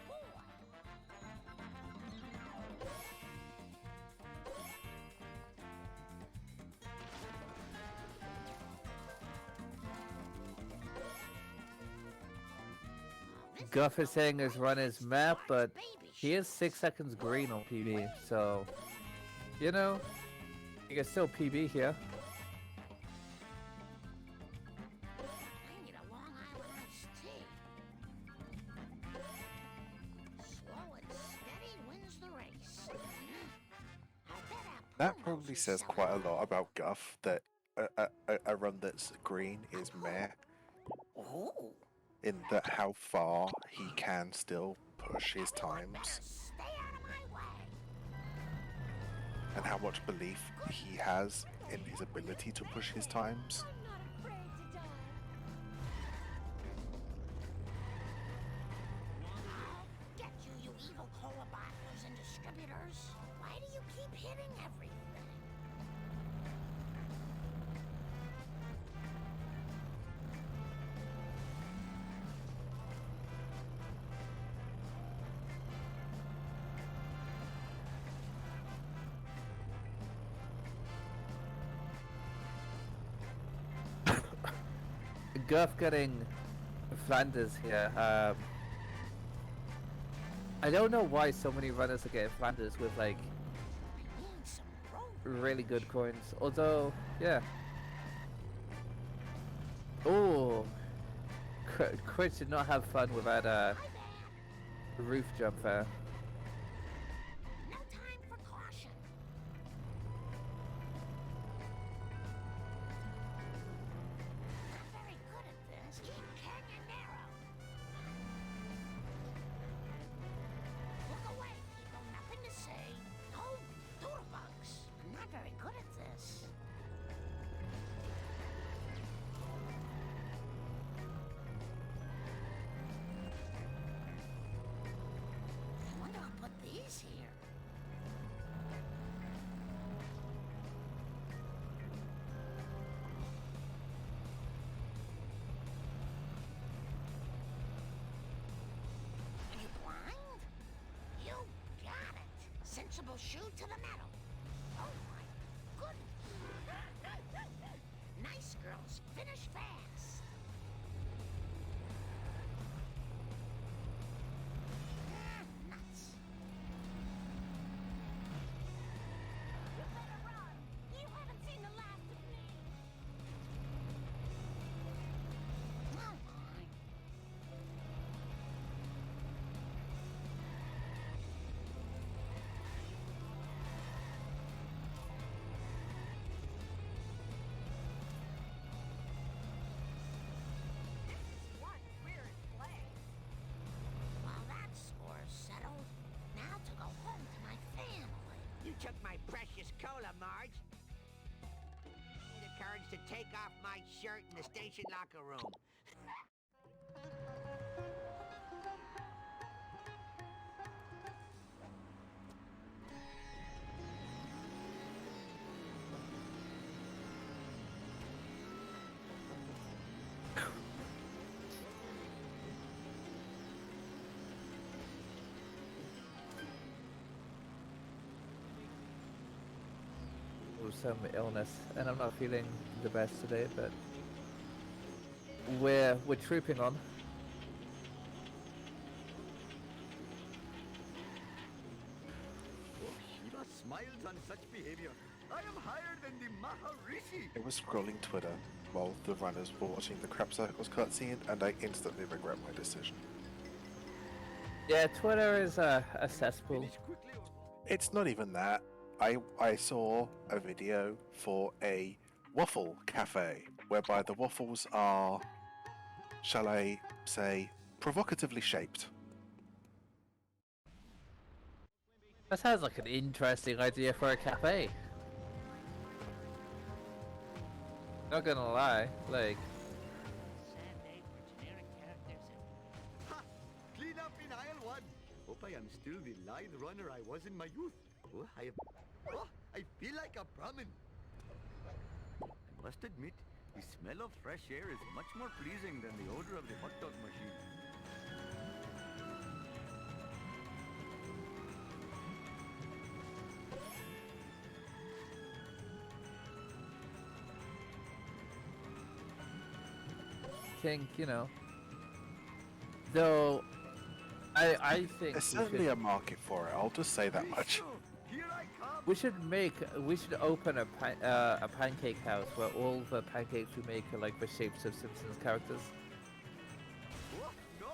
boy! Guff is saying his run is map, but he is 6 seconds green on PB, so you know you can still PB here. I need a Long Island iced tea. Slow and steady wins the race. I bet Apu That knows probably who's says selling quite a out. lot about Guff that a run that's green is meh, Ooh. in that how far he can still push his Everyone better times stay out of my way. and how much belief he has in his ability to push his times. I'm not afraid to die. I'll get you, you evil cola bottlers and distributors. Why do you keep hitting everything? Guff getting Flanders here. I don't know why so many runners are getting Flanders with like I need some road really good coins. Although, yeah. Oh, Critch did not have fun without a roof jump there. No time for caution. Not very good at this. Keep canyon narrow. Look away, people. Nothing to say. Oh, doodlebugs. I'm not very good at this. I wonder who put these here. Are you blind? You got it. Sensible shoe to the metal. Oh my goodness. Nice girls, finish fast. Nuts. You better run. You haven't seen the last of me. Oh my. One weird play. Well, that score's settled. Now to go home to my family. You took my precious cola, Marge. The courage to take off my shirt in the station locker room. Some illness, and I'm not feeling the best today, but we're trooping on. Oh, Shiva smiles on such behavior. I am higher than the Maharishi. I was scrolling Twitter while the runners were watching the Crab Circles cutscene, and I instantly regret my decision. Yeah, Twitter is a cesspool. Finish quickly or... It's not even that. I saw a video for a waffle cafe whereby the waffles are, shall I say, provocatively shaped. That sounds like an interesting idea for a cafe. Not gonna lie, like, Sad day for generic characters and Ha! Clean up in aisle 1. Hope I am still the lithe runner I was in my youth. Oh, I feel like a Brahmin. I must admit, the smell of fresh air is much more pleasing than the odor of the hot dog machine. think, you know, though I think There's certainly a market for it, I'll just say that much. Here I come. we should open a pancake house where all the pancakes we make are like the shapes of Simpsons characters. Oh, no.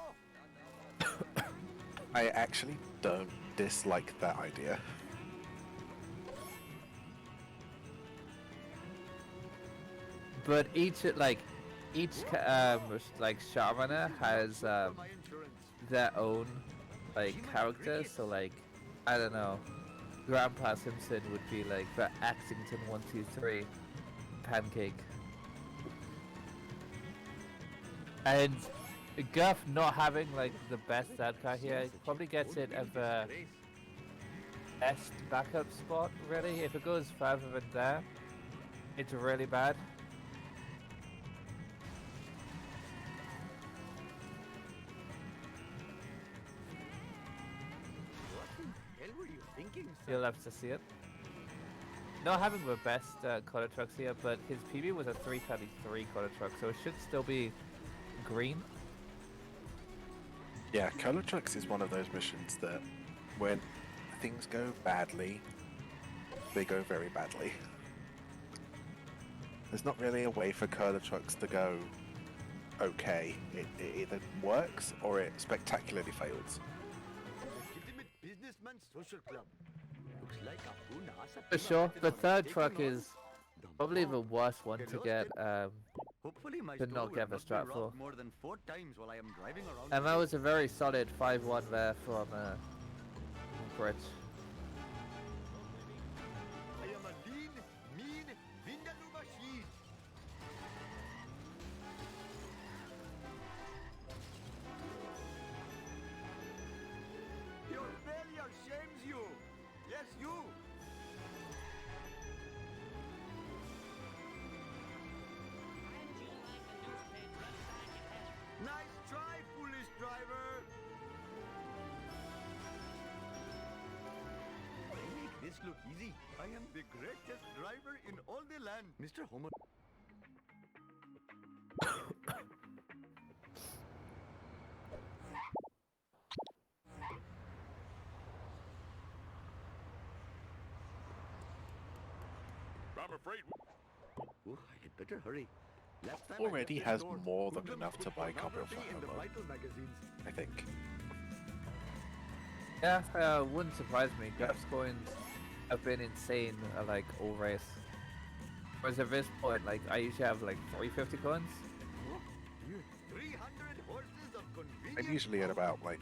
I actually don't dislike that idea. But each showrunner has My insurance. their own like character. So like, I don't know, Grandpa Simpson would be like the Axington 123 pancake, and Guff not having like the best dad car here probably gets it at the best backup spot. Really, if it goes further than there, it's really bad. What the hell were you thinking, son? You'll have to see it. Not having the best color trucks here, but his PB was a 333 color truck, so it should still be green. Yeah, Color Trucks is one of those missions that when things go badly, they go very badly. There's not really a way for curler trucks to go okay. It either works or it spectacularly fails. Legitimate businessman social club. Looks like Apu Nasa For Pima sure, the Petalon third taking truck on is the probably the bomb. worst one to get Hopefully my to store not will get the not be strap for. robbed more than 4 times while I am driving around. And that today. was a very solid 5-1 there from Critch. I am a lean, mean, Vindaloo machine. Your failure shames you. Yes, you. Nice try, foolish driver. I make this look easy. I am the greatest driver in all the land, Mr. Homer. I'm afraid. Oh, I had better hurry. Last time Already I left has the store, more than hoodlums enough to put buy copper pornography for in the Homer. vital magazines. I think. Yeah, wouldn't surprise me. Guff's coins have been insane like all race. Whereas at this point, like I usually have like 350 coins. Oh, dear. 300 horses of convenience. I'm usually at about like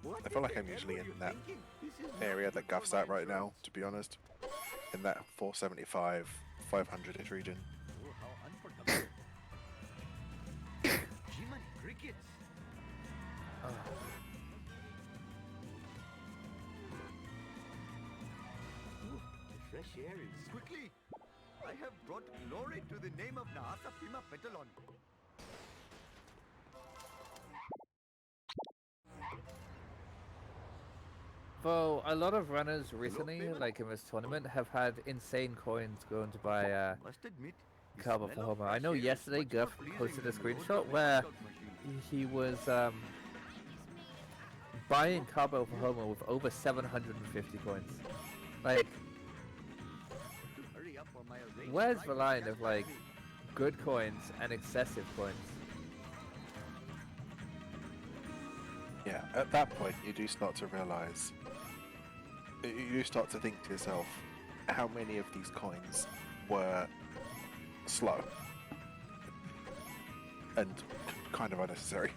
What I feel in like the I'm hell usually were in you that thinking? This is area not that good for Guff's my at right now, insurance. to be honest. In that 475, 500-ish region. Oh, how unforgivable. Jiminy crickets. Ooh, the fresh air is... Quickly! I have brought glory to the name of Nahasa Pima Petalon. Though a lot of runners recently, like in this tournament, have had insane coins going to buy Must admit, the Carbon for smell of Homer. I fresh know air is yesterday much more Guff pleasing posted a than the odor screenshot of a where hot dog machine. he was buying Carbo for Homer with over 750 coins. Like, Hurry up or my arranged where's the driver line can't of like catch me. good coins and excessive coins? Yeah, at that point you do start to realise, you start to think to yourself, how many of these coins were slow and kind of unnecessary.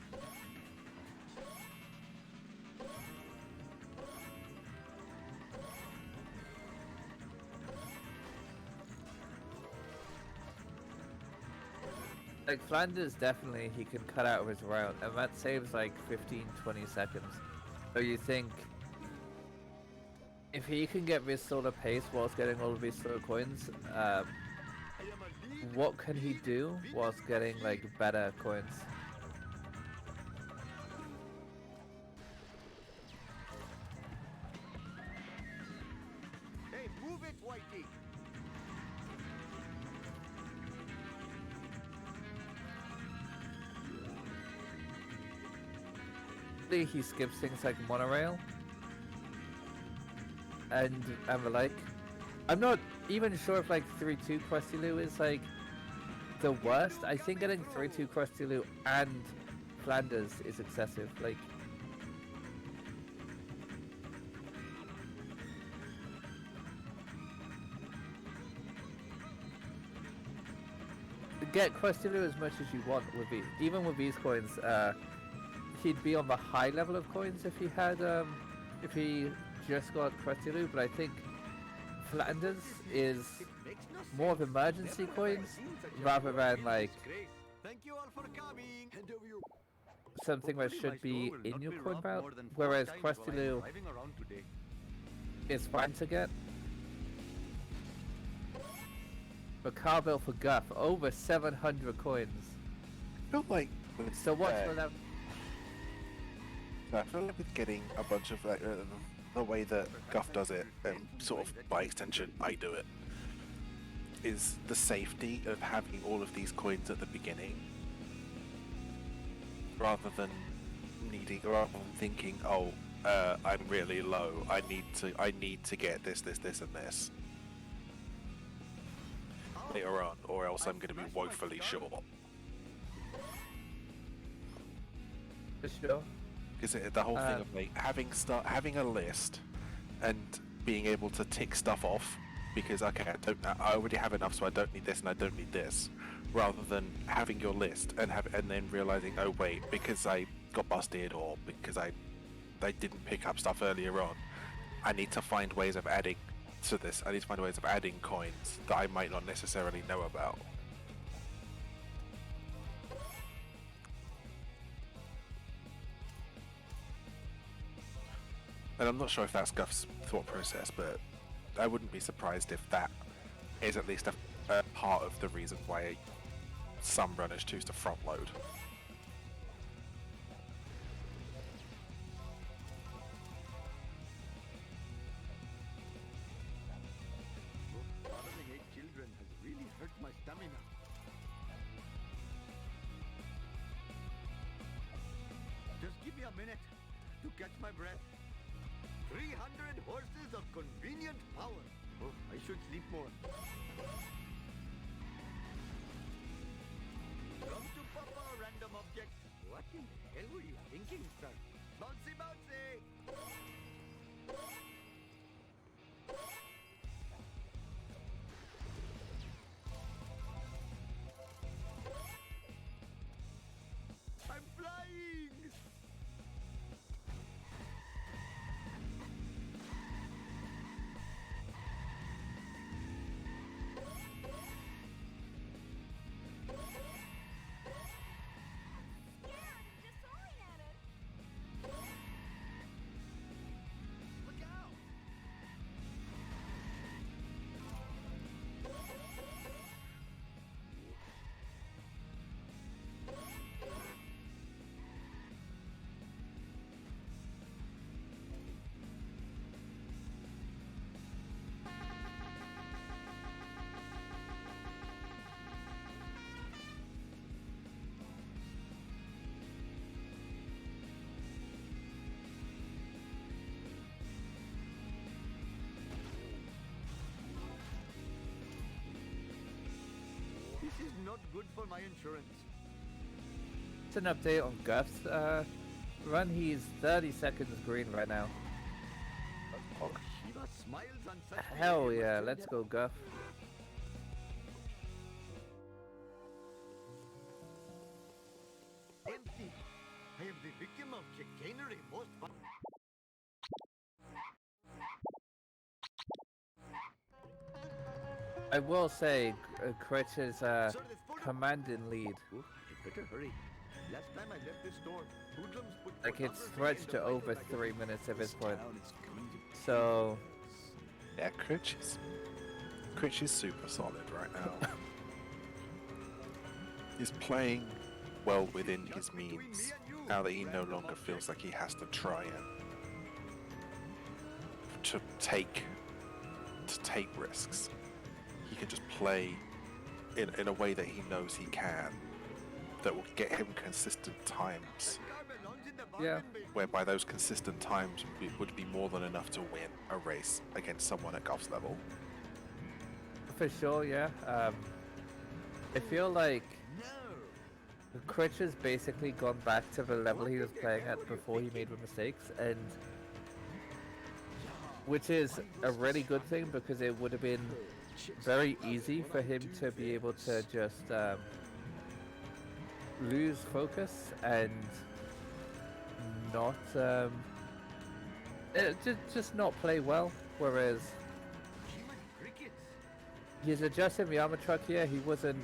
Like Flanders, definitely he can cut out of his route, and that saves like 15-20 seconds. So you think if he can get this sort of pace whilst getting all of these sort of coins, what can he do whilst getting like better coins? Hey, move it, Whitey! He skips things like monorail and the like. I'm not even sure if like 3-2 Krusty Lou is like the worst. I think getting 3-2 Krusty Lou and Flanders is excessive. Like, get Krusty Lou as much as you want with these. Even with these coins, he'd be on the high level of coins if he had if he just got Krusty Lou, but I think Flanders is more of emergency coins rather than like Thank you all for coming. Hand over your... something that Hopefully my should be store will in not your be coin robbed belt, more than 4 whereas times while Krusty I am Lou driving around today. is fine to get. But car bill for Guff, over 700 coins. I feel like with, So what's the level? I feel like with getting a bunch of like the way that Guff does it, and sort of by extension I do it, is the safety of having all of these coins at the beginning, rather than thinking, oh, I'm really low. I need to get this, and this. later on, or else I'm going to be woefully short. For sure. Because the whole thing of like having a list and being able to tick stuff off, because okay, I already have enough, so I don't need this and I don't need this, rather than having your list and then realizing, oh wait, because I got busted or because I didn't pick up stuff earlier on, I need to find ways of adding to this. I need to find ways of adding coins that I might not necessarily know about. And I'm not sure if that's Guff's thought process, but I wouldn't be surprised if that is at least a part of the reason why some runners choose to front load. Fathering 8 children has really hurt my stamina. Just give me a minute to catch my breath. 300 horses of convenient power. Oh, I should sleep more. Come to Papa, random object. What in the hell were you thinking, sir? Bouncy, bouncy! I'm flying! Look out! This is not good for my insurance. It's an update on Guff's run. He's 30 seconds green right now. Oh, Shiva smiles on such Hell behavior, yeah, but let's go Guff. empty. I am the victim of chicanery most fun. I will say, Critch is Sir, this photo- commanding lead. Oh, I better hurry. Last time I left this store, hoodlums put Like it's photography stretched in to the over rifle magazine. 3 minutes at this point. Town is going to So Yeah, Critch is super solid right now. He's playing well within his means now that he no longer feels like he has to try and to take risks. He can just play in a way that he knows he can, that will get him consistent times, yeah, whereby those consistent times would be more than enough to win a race against someone at Guff's level. for sure, yeah. I feel like Critch has basically gone back to the level he was playing at before he made the mistakes, and which is a really good thing because it would have been very easy for him to be able to just lose focus and not just not play well. Whereas he's adjusting the armor truck here. He wasn't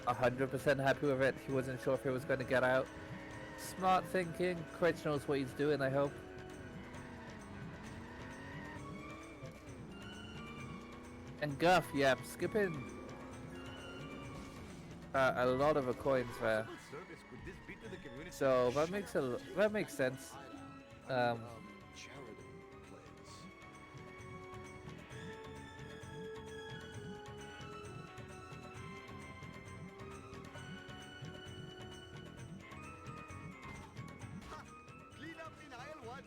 100% happy with it. He wasn't sure if it was going to get out. Smart thinking. Critch knows what he's doing, I hope. And Guff, yeah, skipping a lot of the coins there. So that makes sense. Clean up in aisle 1.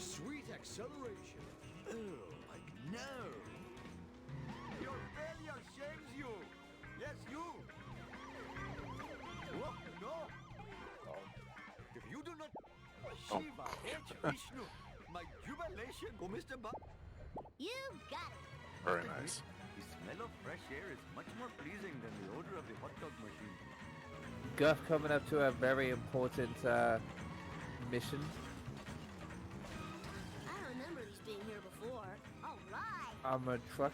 Sweet acceleration. Oh, like no. Your failure shames you. Yes, you. Oh, no. If you do not... Shiva, H. Vishnu, my jubilation. Oh, Mr. You got it. Very nice. The smell of fresh air is much more pleasing than the odor of the hot dog machine. Guff coming up to a very important mission. I don't remember these being here before. All right. Armored truck.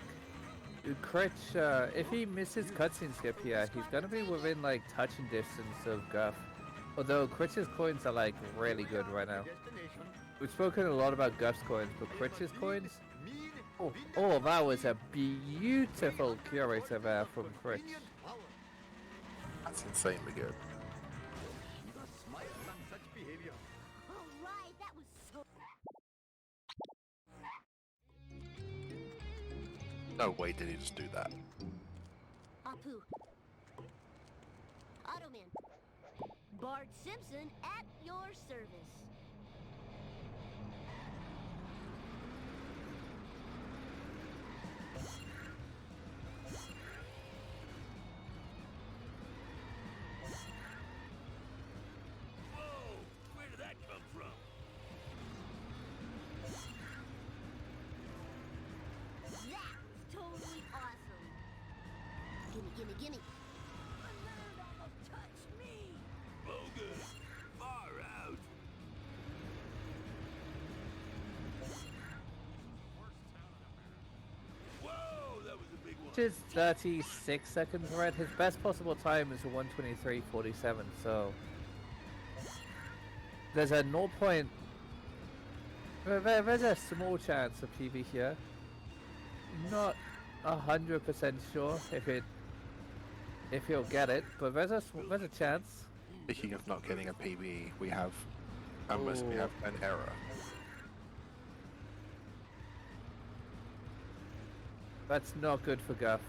Critch, if he misses cutscene skip here, he's gonna be within like touching distance of Guff. Although Critch's coins are like really good right now. We've spoken a lot about Guff's coins, but Critch's coins. Oh, that was a beautiful curator there from Critch. That's insanely good. Shiva smiles on such behavior. All right, that was so. No way did he just do that. Apu. Automan. Bart Simpson at your service. Whoa! Where did that come from? That was totally awesome. Gimme, gimme, gimme. The nerd almost touched me. Bogus! Far out! Whoa! That was a big one. Which is 36 seconds red. His best possible time is 1:23:47. So there's a 0. There's a small chance of PB here. Not 100% sure if he'll get it, but there's a chance. Speaking of not getting a PB, we have an error. That's not good for Guff.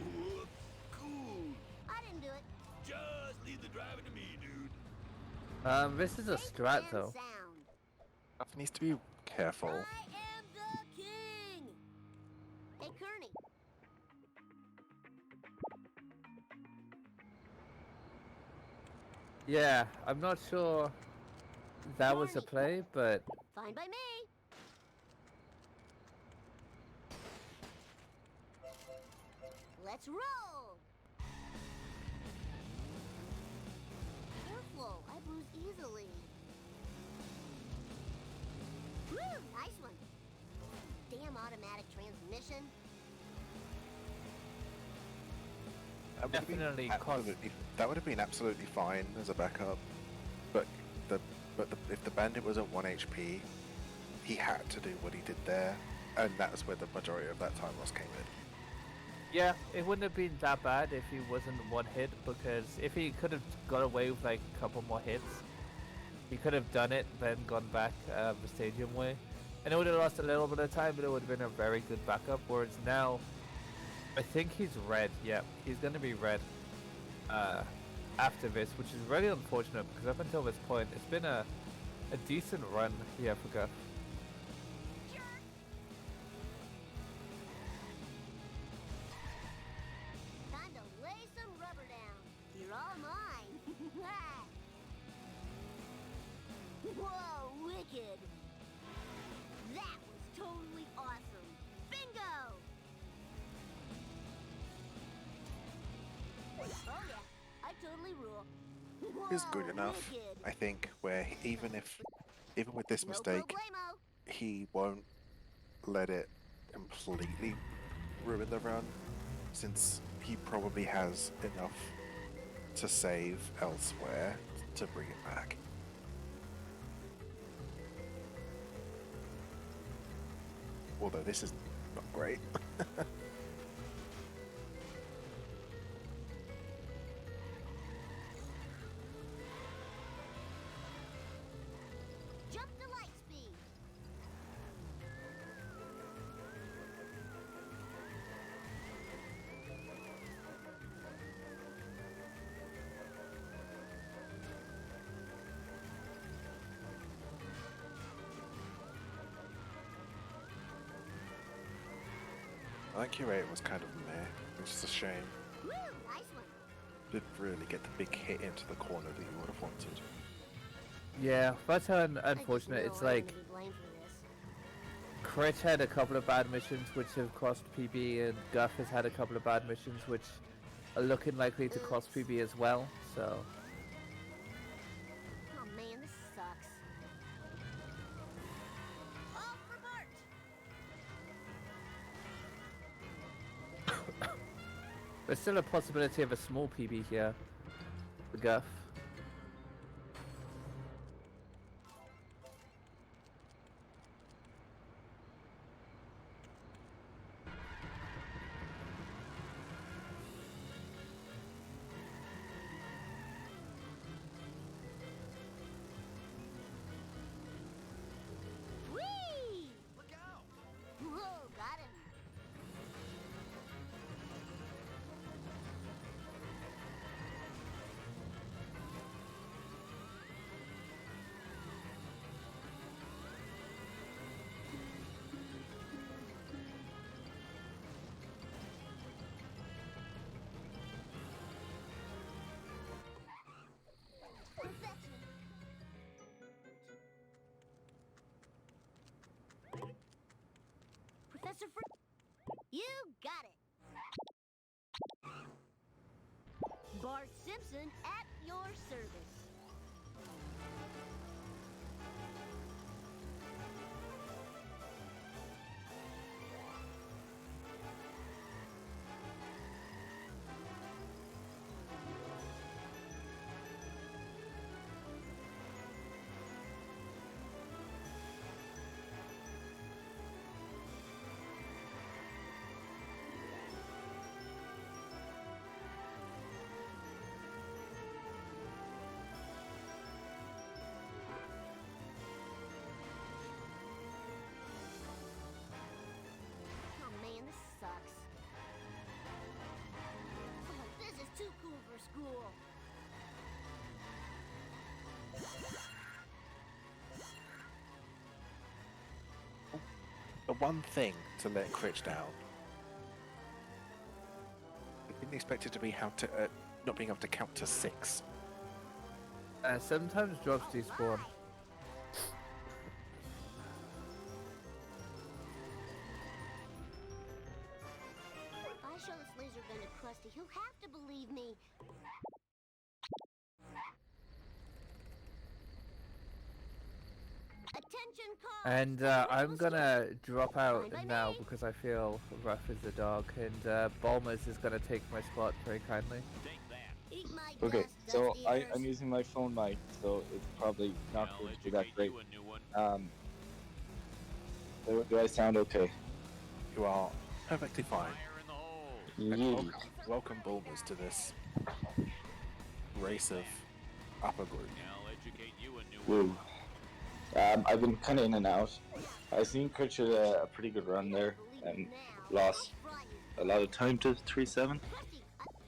Whoops! Cool! I didn't do it. Just leave the driving to me, dude. This is a strat though. Sound. Guff needs to be careful. I am the king. Hey, Kearney. Yeah, I'm not sure that was a play, but Fine by me. Let's roll. Careful, I bruise easily. Woo, nice one. Damn automatic transmission. Definitely That would have been absolutely fine as a backup, but if the bandit was at 1 HP, he had to do what he did there, and that's where the majority of that time loss came in. yeah, it wouldn't have been that bad if he wasn't one hit, because if he could have got away with like a couple more hits, he could have done it, then gone back the stadium way, and it would have lost a little bit of time, but it would have been a very good backup. Whereas now, I think he's red. Yeah, he's gonna be red after this, which is really unfortunate because up until this point, it's been a decent run here for Guff. Time to lay some rubber down. You're all mine. Whoa, wicked. That was totally awesome. Bingo! Oh yeah, I totally rule. Is good Whoa, enough, wicked. I think, where even with this No mistake, problemo. he won't let it completely ruin the run, since he probably has enough to save elsewhere to bring it back. Although this is not great. Jump to light speed. That curator was kind of meh, which is a shame. Woo, nice one. Didn't really get the big hit into the corner that you would have wanted. Yeah, that's unfortunate. It's like Critch had a couple of bad missions which have cost PB, and Guff has had a couple of bad missions which are looking likely to cost PB as well. So. Oh man, this sucks. All for Bart. There's still a possibility of a small PB here for Guff. Whee! Look out! Whoa, got him. Perfection. Professor you got it. Bart Simpson at your service. Oh man, this sucks. Oh, this is too cool for school. The one thing to let Critch down. I didn't expect it to be how to not being able to count to 6. Sometimes drops despawn. If I show this laser gun to Krusty, he'll have to believe me. Attention, car. And I'm gonna drop out now because I feel rough as a dog, and Bulmers is gonna take my spot very kindly. Take that. Eat my Okay, dust, so dusty I'm ears. using my phone mic, so it's probably not I'll going to be that educate great. you a new one. Do I sound okay? You are perfectly fine. Fire in the hole. And Yeah. welcome Bulmers to this race of upper group. I'll educate you a new one. Woo. I've been kind of in and out. I seen Critch had a pretty good run there and lost a lot of time to 3-7.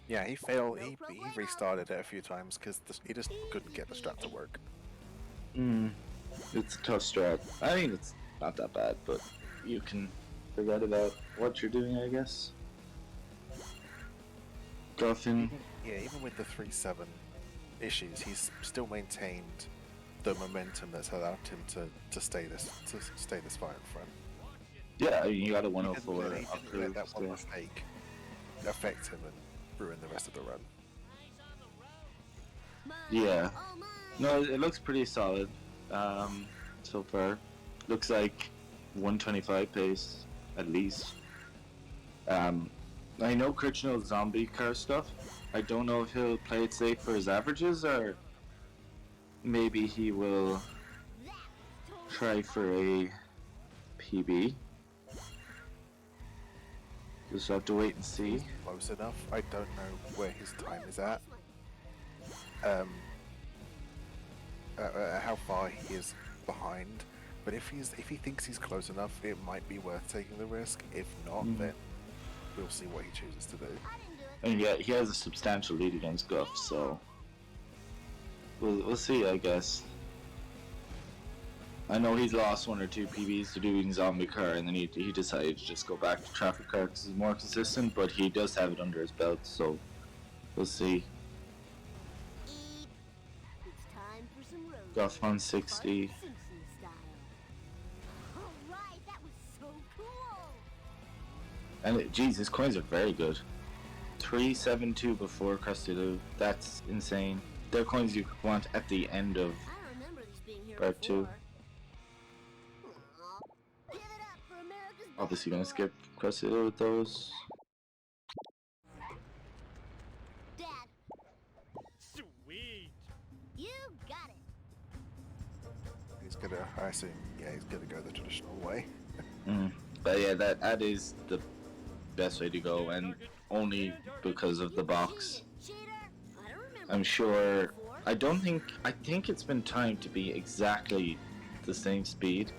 Yeah, he failed. He restarted it a few times because he just couldn't get the strat to work. It's a tough strat. I mean, it's not that bad, but you can forget about what you're doing, I guess. Guffin. Yeah, even with the 3-7 issues, he's still maintained the momentum that's allowed him to stay this far in front. Yeah, I mean, you got a He 104 didn't let approved. that one So. mistake affect him and ruin the rest of the run. Yeah. No, it looks pretty solid so far. Looks like 125 pace, at least. I know Critch knows zombie car stuff. I don't know if he'll play it safe for his averages, or maybe he will try for a PB. Just have to wait and see. Close enough. I don't know where his time is at. How far he is behind. But if he thinks he's close enough, it might be worth taking the risk. If not, then we'll see what he chooses to do. And yeah, he has a substantial lead against Guff, so we'll see, I guess. I know he's lost 1 or 2 PBs to doing zombie car, and then he decided to just go back to traffic car because he's more consistent. But he does have it under his belt, so we'll see. It's time for some road Guff rage. 160. Bart Simpson style. Alright, that was so cool! And geez, his coins are very good. 372 before Krusty Lou. That's insane. They're coins you want at the end of I remember these being here Part before. 2. Aw. Give it up for America's Obviously gonna best skip Krusty Lou with those. Dad, Sweet. you got it. He's gonna, I assume, yeah, he's gonna go the traditional way. But yeah, that is the best way to go, and only because of the box. Cheater! I don't remember I'm this sure. before. I think it's been timed to be exactly the same speed,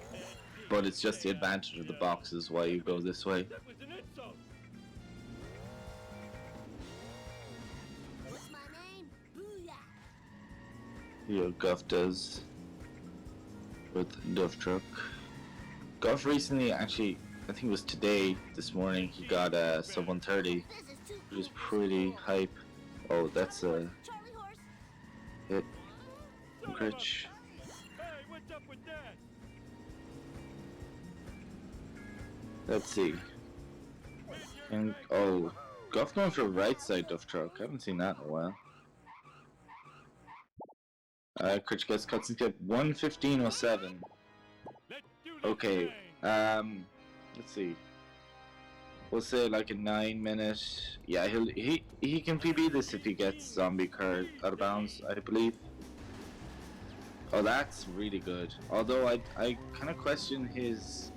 but it's just the advantage of the boxes why you go this way. That was an insult. What's my name? Booyah! You know, Guff does with Duff Truck. Guff recently, actually, I think it was today, this morning, he got a sub 130, This is too which is cool. pretty hype. Oh, that's a Charlie horse. hit Son from of a- Critch. Hey, what's up with that? Let's see. And oh, Guff going for right side Duff Truck. I haven't seen that in a while. Critch gets cuts and skip 115.07. Let's do this Okay. thing. Let's see. We'll say like a 9-minute. Yeah, he can PB this if he gets zombie car out of bounds, I believe. Oh, that's really good. Although I kind of question his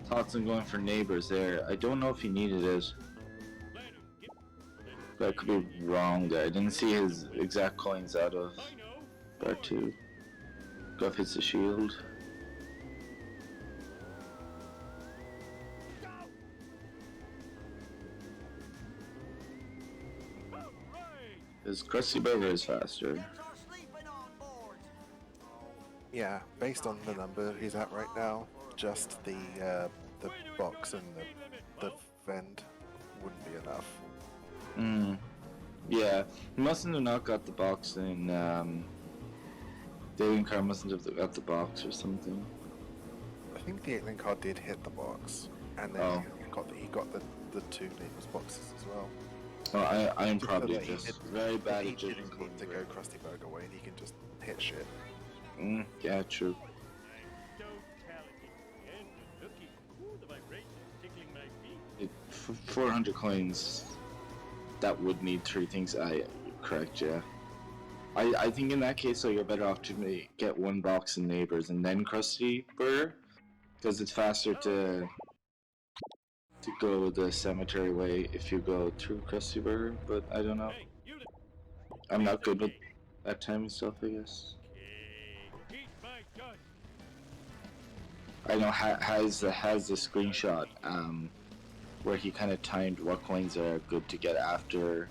thoughts on going for neighbors there. I don't know if he needed it. I could be wrong there. I didn't see his exact coins out of I know. Part 2. Guff hits the shield. All right. His Krusty Burger is faster. That's our sleeping on boards. Yeah, based on the number he's at right now, just the box and the vent wouldn't be enough. Yeah, he mustn't have not got the box in, Dating car mustn't have got the box or something. I think the 8-link card did hit the box, and then Oh. he got the 2 neighbors boxes as well. Oh, I'm Just probably so that he just did- very that bad he at judging didn't coins. need to go Krusty Burger way, and he can just hit shit. Yeah, true. I'm so talented. And looking cool, the vibrations tickling my feet. 400 coins, that would need 3 things. Correct, yeah. I think in that case, though, you're better off to get 1 box in neighbors and then Krusty Burger, because it's faster to go the cemetery way if you go through Krusty Burger. But I don't know. Hey, you I'm not good with that timing stuff, I guess. eat my dust. I know has the screenshot where he kind of timed what coins are good to get after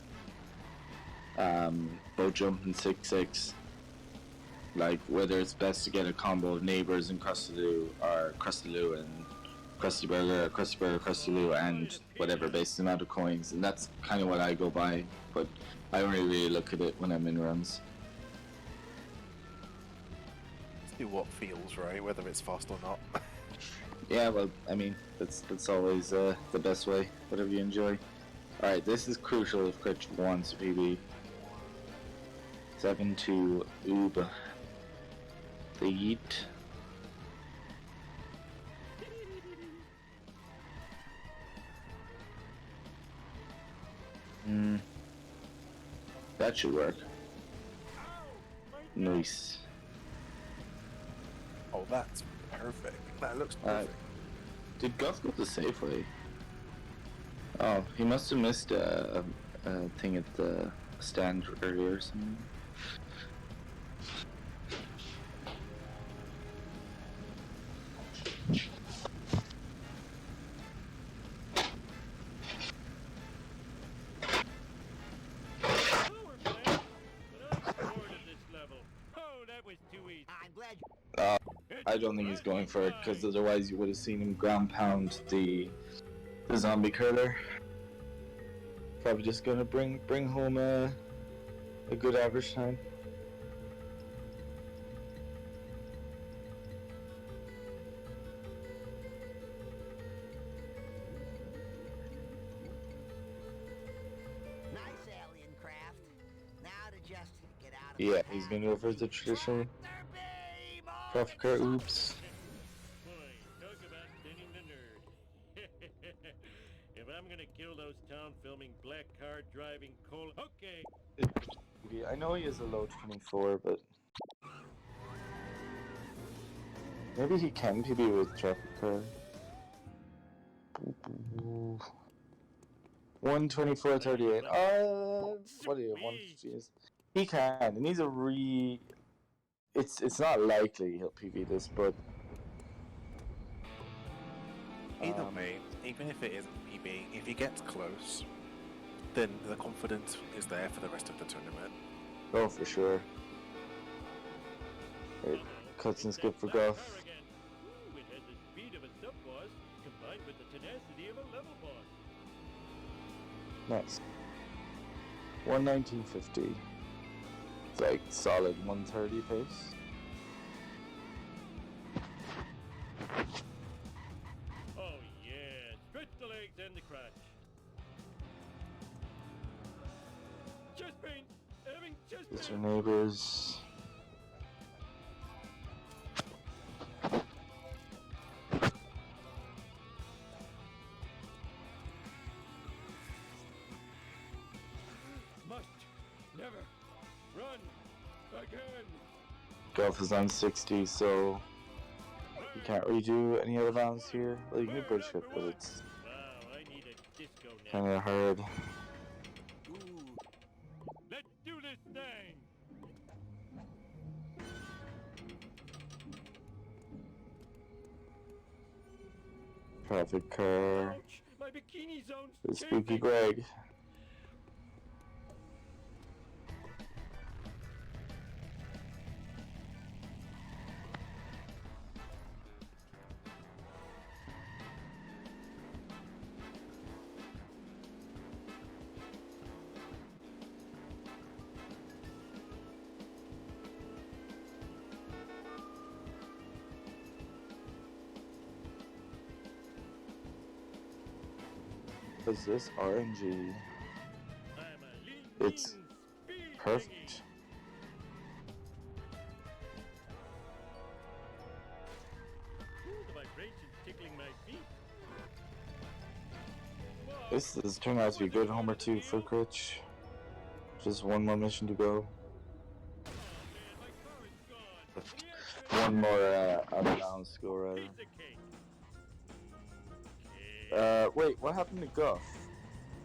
boat jump and 6-6, like whether it's best to get a combo of neighbors and Krusty Lou or Krusty Lou and Krusty Burger or Krusty Burger, Krusty Lou, and whatever based on the amount of coins, and that's kind of what I go by, but I only really look at it when I'm in runs. See what feels right, whether it's fast or not. Yeah, well, I mean, that's always the best way, whatever you enjoy. Alright, this is crucial if Critch wants PB. 7 to Uba. The Yeet. That should work. Nice. Oh, that's perfect. That looks perfect. Did Guff go the safe way? Oh, he must have missed a thing at the stand earlier or something. I don't think he's going for it, because otherwise you would have seen him ground pound the zombie curler. Probably just gonna bring home a good average time. Nice alien craft. Now to just get out of Yeah, the he's path. gonna go for the traditional Tractor beam! Oh, profit car. Oops. Boy, talk about thinning the nerd. If I'm gonna kill those town filming black car driving coal, okay. I know he is a low 24, but maybe he can PB with traffic car. 124.38. What do you want? Jeez. He can, and he's a It's not likely he'll PB this, but Either way, even if it isn't PB, if he gets close, then the confidence is there for the rest of the tournament. oh, for sure. It cuts and skip for Guff. Ooh, it has the speed of a sub-boss combined with the tenacity of a level boss. Nice. 119.50. It's like solid 130 pace. Oh yeah, stretch the legs and the crotch. Chest pain, having chest It's pain. your neighbors. Must never run again. Guff is on 60, so you can't redo any other rounds here. Well, you can do bridge fit, but it's Wow, I need a disco now. kind of hard. Ooh. Let's do this thing. Traffic car. Ouch, my bikini zone's The Spooky chafing. Greg. Is this RNG? I'm a lean, It's mean speed perfect. thingy. Ooh, the vibrations tickling my feet. Whoa. This is turning out to be a good Homer 2 for Critch. Just one more mission to go. Oh man, my car is gone. The air One more out of bounds to go, rather. piece of cake. Okay. Wait, what happened to Guff?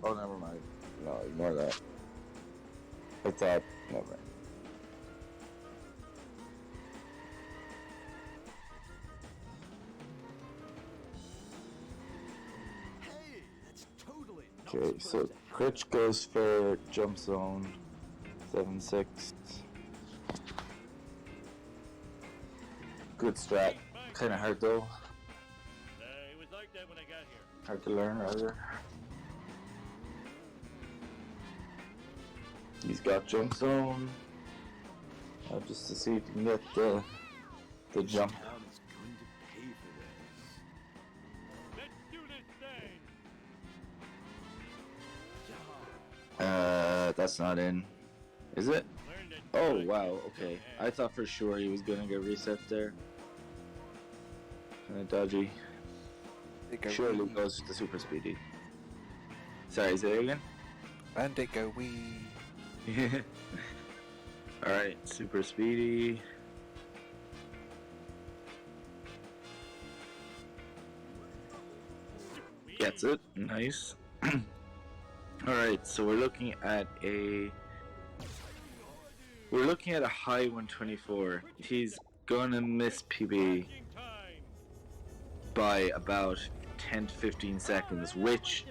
Oh, never mind. No, ignore that. I thought, never mind. Hey, that's totally not Okay, so surprising. Critch goes for jump zone 7-6. Good strat. Kinda hard though. It was like that when I got here. Hard to learn, rather. He's got jump zone. Just to see if you can get the jump. Town is going to pay for this. Let's do this thing. That's not in. Is it? Learn that Oh drug wow, is okay. bad. I thought for sure he was gonna get reset there. Kinda dodgy. It go Surely wee. goes to super speedy. Sorry, say it again? And it go wee. Alright, super speedy. Gets it. Nice. Alright, so we're looking at a high 124. He's gonna miss PB Crashing time. by about 10 to 15 seconds, which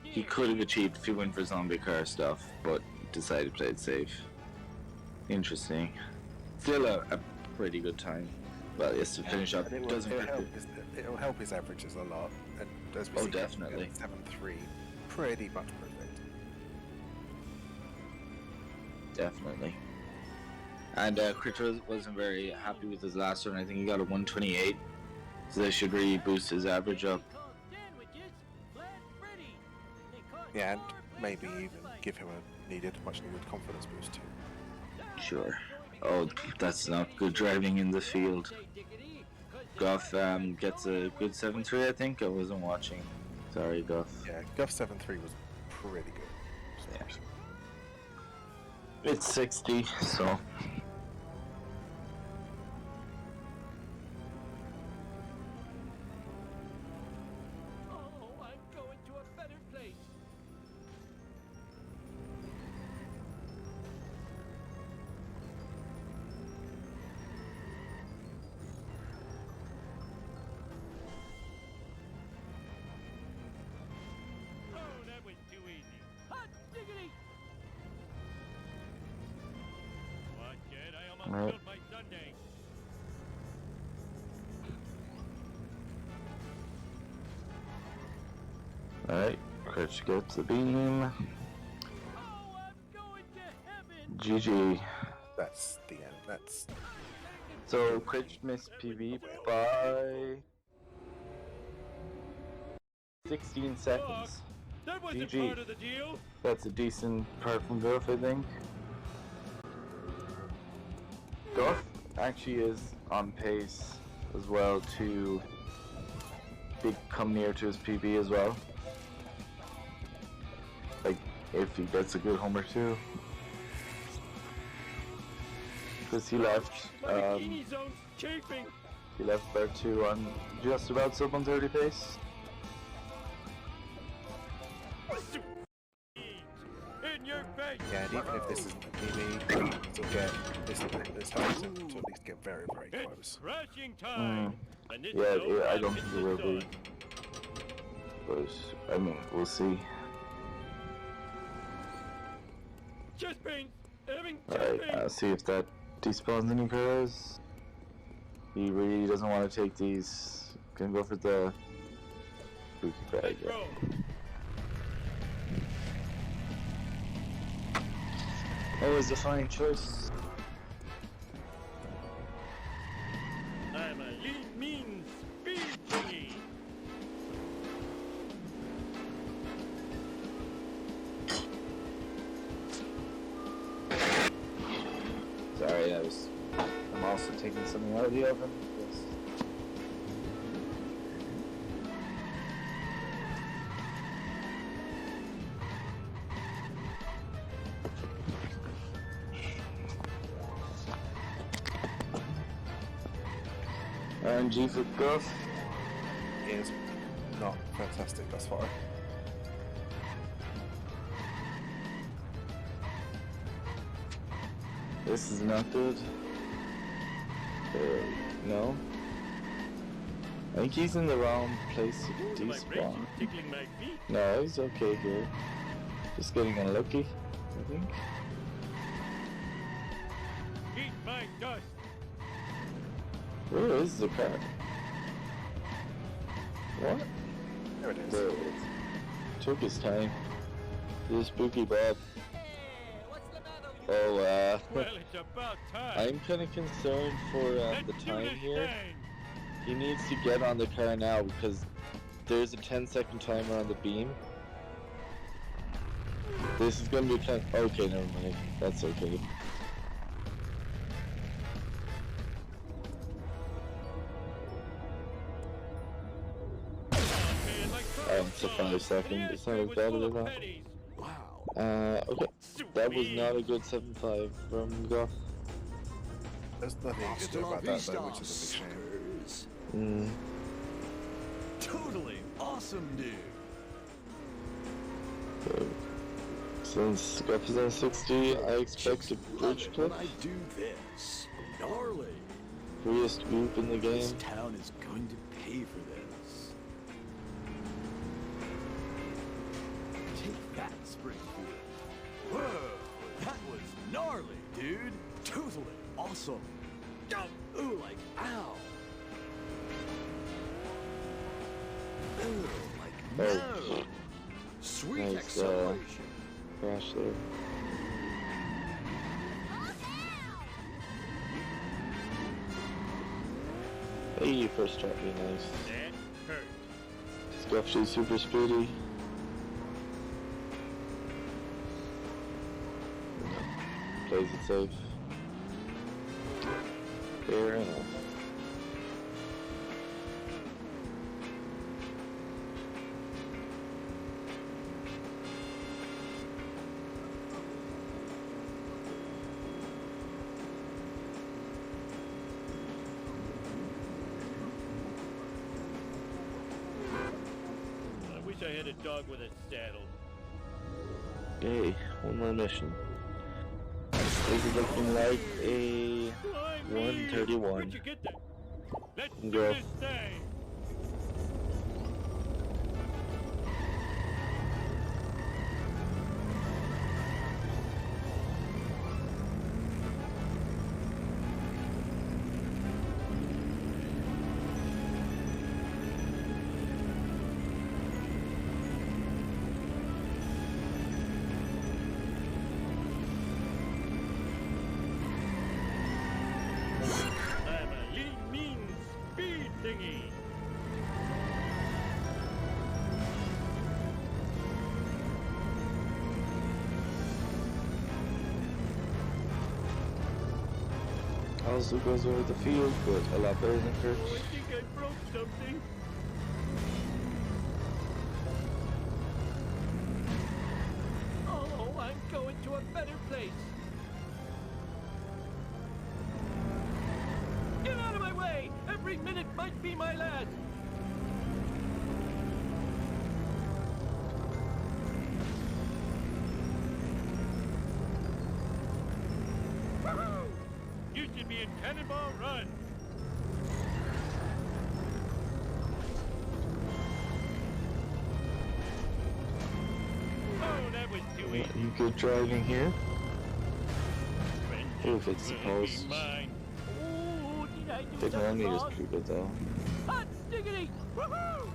he could have achieved if he went for zombie car stuff, but decided to play it safe. Interesting. Still a pretty good time. Well, yes, to finish up, And doesn't hurt. it'll help his averages a lot. And as we Oh, see, definitely. 7.3, pretty much perfect. Definitely. And Critch wasn't very happy with his last one. I think he got a 128. So they should really boost his average up. Yeah, and maybe even give him a much needed confidence boost too. Sure. Oh, that's not good driving in the field. Guff gets a good 7.3, I think. I wasn't watching. Sorry, Guff. Yeah, Guff 7.3 was pretty good. So. Yeah. It's 60, so. Right. Alright, Critch gets the beam. GG. That's the end. That's. So Critch missed PB by 16 seconds. That wasn't GG. part of the deal. That's a decent part from Guff, I think. Guff actually is on pace as well to come near to his PB as well. Like, if he gets a good home or two. Because he left, he left Bear 2 on just about sub 130 pace. Yeah, and even if this isn't a PB, to get this hard to at least get very, very close. Yeah, I don't think it will be. But, I mean, we'll see. Alright, see if that despawns any cars. He really doesn't want to take these. Gonna go for the spooky bag. Yeah. Always a fine choice. I'm a lean, mean, speed thingy. Sorry, I'm also taking something out of the oven. Yes. RNG for Guff is not fantastic thus far. This is not good. No. I think he's in the wrong place to despawn. No, he's okay here. Just getting unlucky, I think. Eat my dust. Where is the car? What? There it is. There it is. Took his time. This spooky Bob. Oh, well, it's about time. I'm kind of concerned for the time here. He needs to get on the car now because there's a 10-second timer on the beam. This is going to be kind of... Okay, never mind. That's okay. It's a 5 second. It's not as bad as I thought. Okay. That was not a good 7.5 from Guff. There's nothing you can do about that though, which is a big shame. Totally awesome, dude. So, since Guff is on 60, I expect a bridge clip. I do this. Gnarly. Freest group in the game. This town is going to pay for this. Take that, Springfield. Whoa, that was gnarly, dude. Totally awesome. Ooh, like, ow. Like Oh. no. Sweet Nice acceleration. crash there. Hey, first try, nice. That hurt. Scuffshy super speedy. Plays it safe. Fair enough. I wish I had a dog with a saddle. Okay, one more mission. This is looking like a Why me? 131. Where'd you get that? Let's do Go. this thing. I'm a little mean speed thingy. Also goes over the field, but a lot better than Oh, Critch. I think I broke something. Oh, I'm going to a better place. Get out of my way! Every minute might be my last. Woohoo! You should be in Cannonball Run. Oh, that was too easy. You good driving here? Friendship If it's will supposed. be mine. Ooh, did I do The something millimeter's wrong? pretty good though. Hot diggity! Woohoo!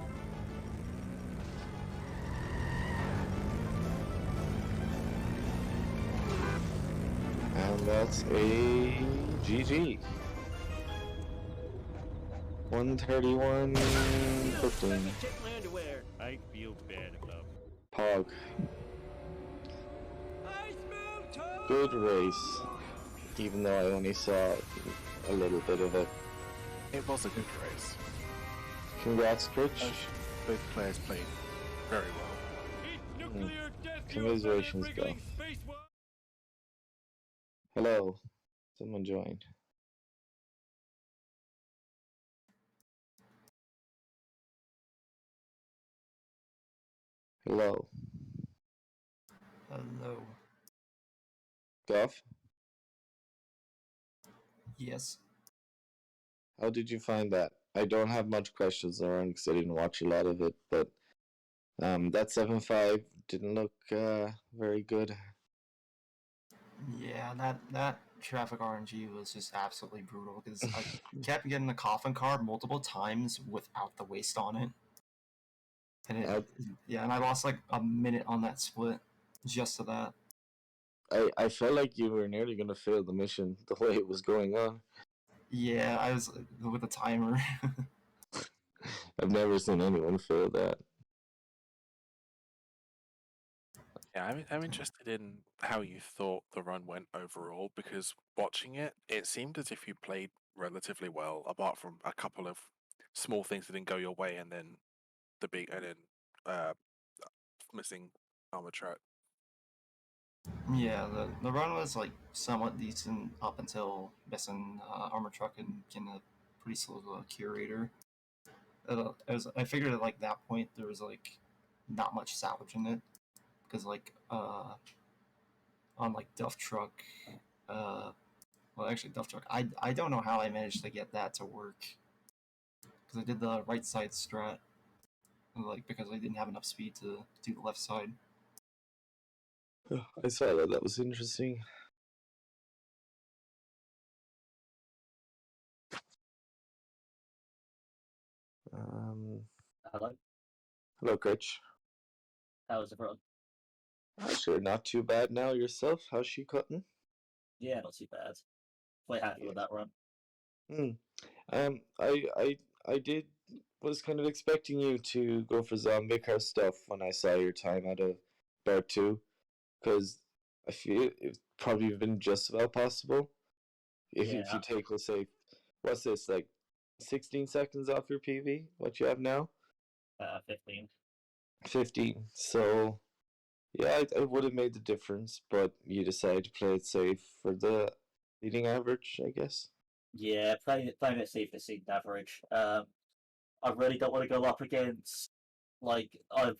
And that's a GG. 131 Let 15. me check my underwear. I feel bad about Pog. I smell toad! Good race. Even though I only saw a little bit of it. It was a good race. Congrats, Critch. Both players played very well. It's nuclear death, you Commiserations, mother go. wriggling space wa- Hello. Someone joined. Hello. Hello. Guff? Yes. How did you find that? I don't have much questions around because I didn't watch a lot of it, but that 7-5 didn't look very good. Yeah, that traffic RNG was just absolutely brutal because I kept getting the coffin car multiple times without the waste on it. And and I lost like a minute on that split just to that. I felt like you were nearly going to fail the mission the way it was going on. Yeah, I was with the timer. I've never seen anyone fail that. Yeah, I'm interested in how you thought the run went overall because watching it, it seemed as if you played relatively well, apart from a couple of small things that didn't go your way, and then missing armor truck. Yeah, the run was like somewhat decent up until missing armor truck and getting a pretty slow curator. I figured at like that point there was like not much salvage in it because like on like Duff Truck, well actually Duff Truck, I don't know how I managed to get that to work because I did the right side strat, like because I didn't have enough speed to do the left side. I saw that. That was interesting. Hello, Critch. How's everyone? Sure, not too bad now. Yourself? How's she cutting? Yeah, not too bad. Quite happy with that run. Hmm. I did was kind of expecting you to go for zombie car stuff when I saw your time out of Bar 2, because I feel it's probably been just about possible. If you Yeah, take, let's say, what's this, like 16 seconds off your PV, what you have now? 15. 15. So, yeah, I would have made the difference, but you decided to play it safe for the leading average, I guess. Yeah, playing it safe this season average. I really don't want to go up against like I've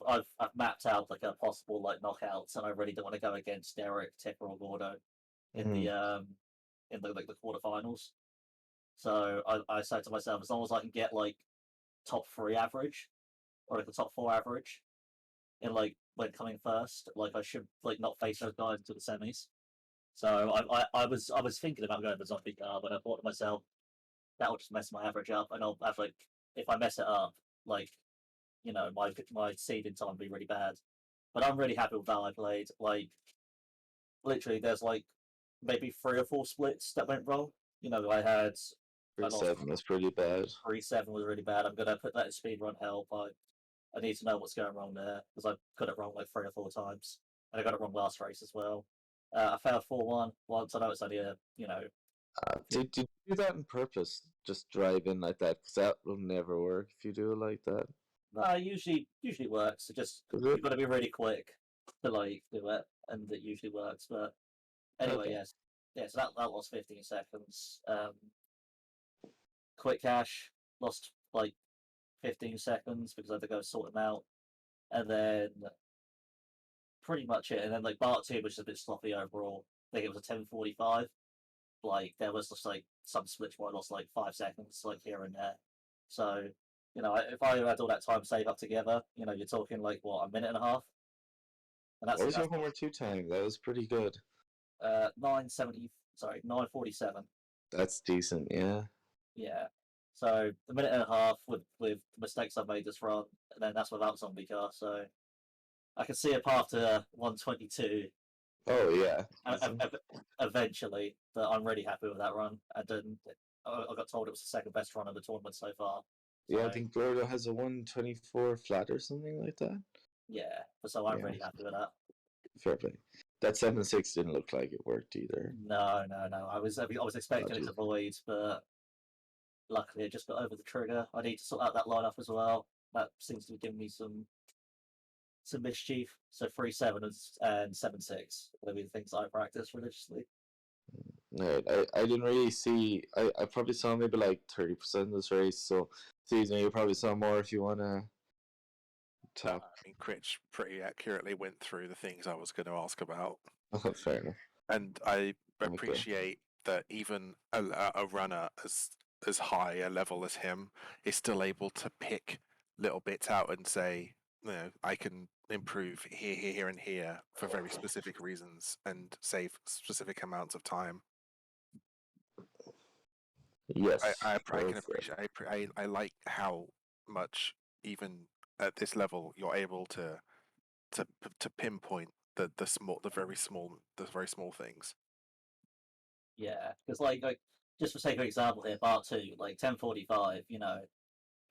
mapped out like a possible like knockouts, and I really don't want to go against Derek, Tipper, or Gordo Mm-hmm. In the like the quarterfinals. So I said to myself, as long as I can get like top three average or like the top four average in like when coming first, like I should like not face those guys until the semis. So I was thinking about going for zombie car, but I thought to myself that will just mess my average up, and I'll have like if I mess it up, like my seeding time will be really bad. But I'm really happy with how I played. Like literally, there's like maybe 3 or 4 splits that went wrong. I had I lost 7 was pretty bad. 3-7 was really bad. I'm gonna put that in speedrun help. I need to know what's going wrong there because I got it wrong like 3 or 4 times, and I got it wrong last race as well. I failed 4-1 once. I know it's only a Did you do that on purpose? Just drive in like that? Because that will never work if you do it like that. no, usually works. It just Does you've it? got to be really quick to like do it, and it usually works. But anyway, Okay. yes, yeah. So that lost 15 seconds. Quick cash lost like 15 seconds because I had to go sort them out, and then pretty much it. And then like Bart 2 was just a bit sloppy overall. I think it was a 10:45. Like there was just like some splits where I lost like 5 seconds, like here and there. So if I had all that time saved up together, you're talking like what, a minute and a half, and What was your homer 2 time? That was pretty good. 9:70. Sorry, 9:47. That's decent, yeah. Yeah. So a minute and a half with mistakes I've made this run, and then that's without zombie car. So I can see a path to 122 Oh, yeah. eventually. But I'm really happy with that run. And then I got told it was the second best run of the tournament so far. Yeah, I So, think Gordo has a 124 flat or something like that. yeah, so I'm Yeah, really happy with that. fair play. That 7.6 didn't look like it worked either. No. I was expecting it to void, but luckily it just got over the trigger. I need to sort out that lineup as well. That seems to be giving me some mischief. So 3-7 and 7-6 will be the things I practice religiously. Right. I didn't really see. I probably saw maybe like 30% of this race, so season you probably saw more if you want to talk. I mean, Critch pretty accurately went through the things I was going to ask about. Oh, fair enough. And I Okay. appreciate that even a runner as high a level as him is still able to pick little bits out and say, I can improve here, and here for very specific reasons and save specific amounts of time. Yes. I can appreciate. I like how much even at this level you're able to pinpoint the very small things. Yeah, because like just for sake of example here, bar 2, like 10:45.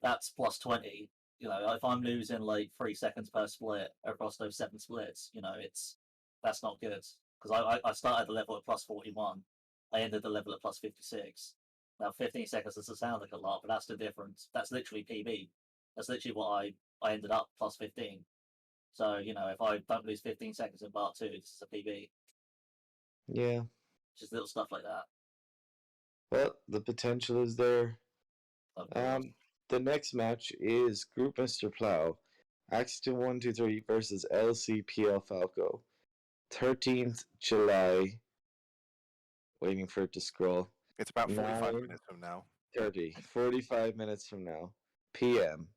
That's plus 20. If I'm losing like 3 seconds per split across those 7 splits, that's not good. Because I started the level at plus 41, I ended the level at plus 56. Now 15 seconds doesn't sound like a lot, but that's the difference. That's literally PB. That's literally what I ended up plus 15. So if I don't lose 15 seconds in bar 2, this is a PB. Yeah. Just little stuff like that. Well, the potential is there. The next match is Group Mr. Plow, Axton 123 versus LCPL Falco. 13th July. Waiting for it to scroll. It's about 45 minutes from now. 45 minutes from now. PM.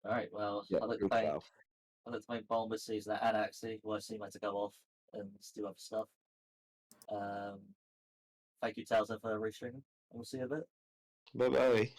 All right. Well, Yeah, I'd like to make Bulma season that and actually, who I seem like to go off and do other stuff. Thank you, Townsend, for restringing. We'll see you in a bit. Bye bye.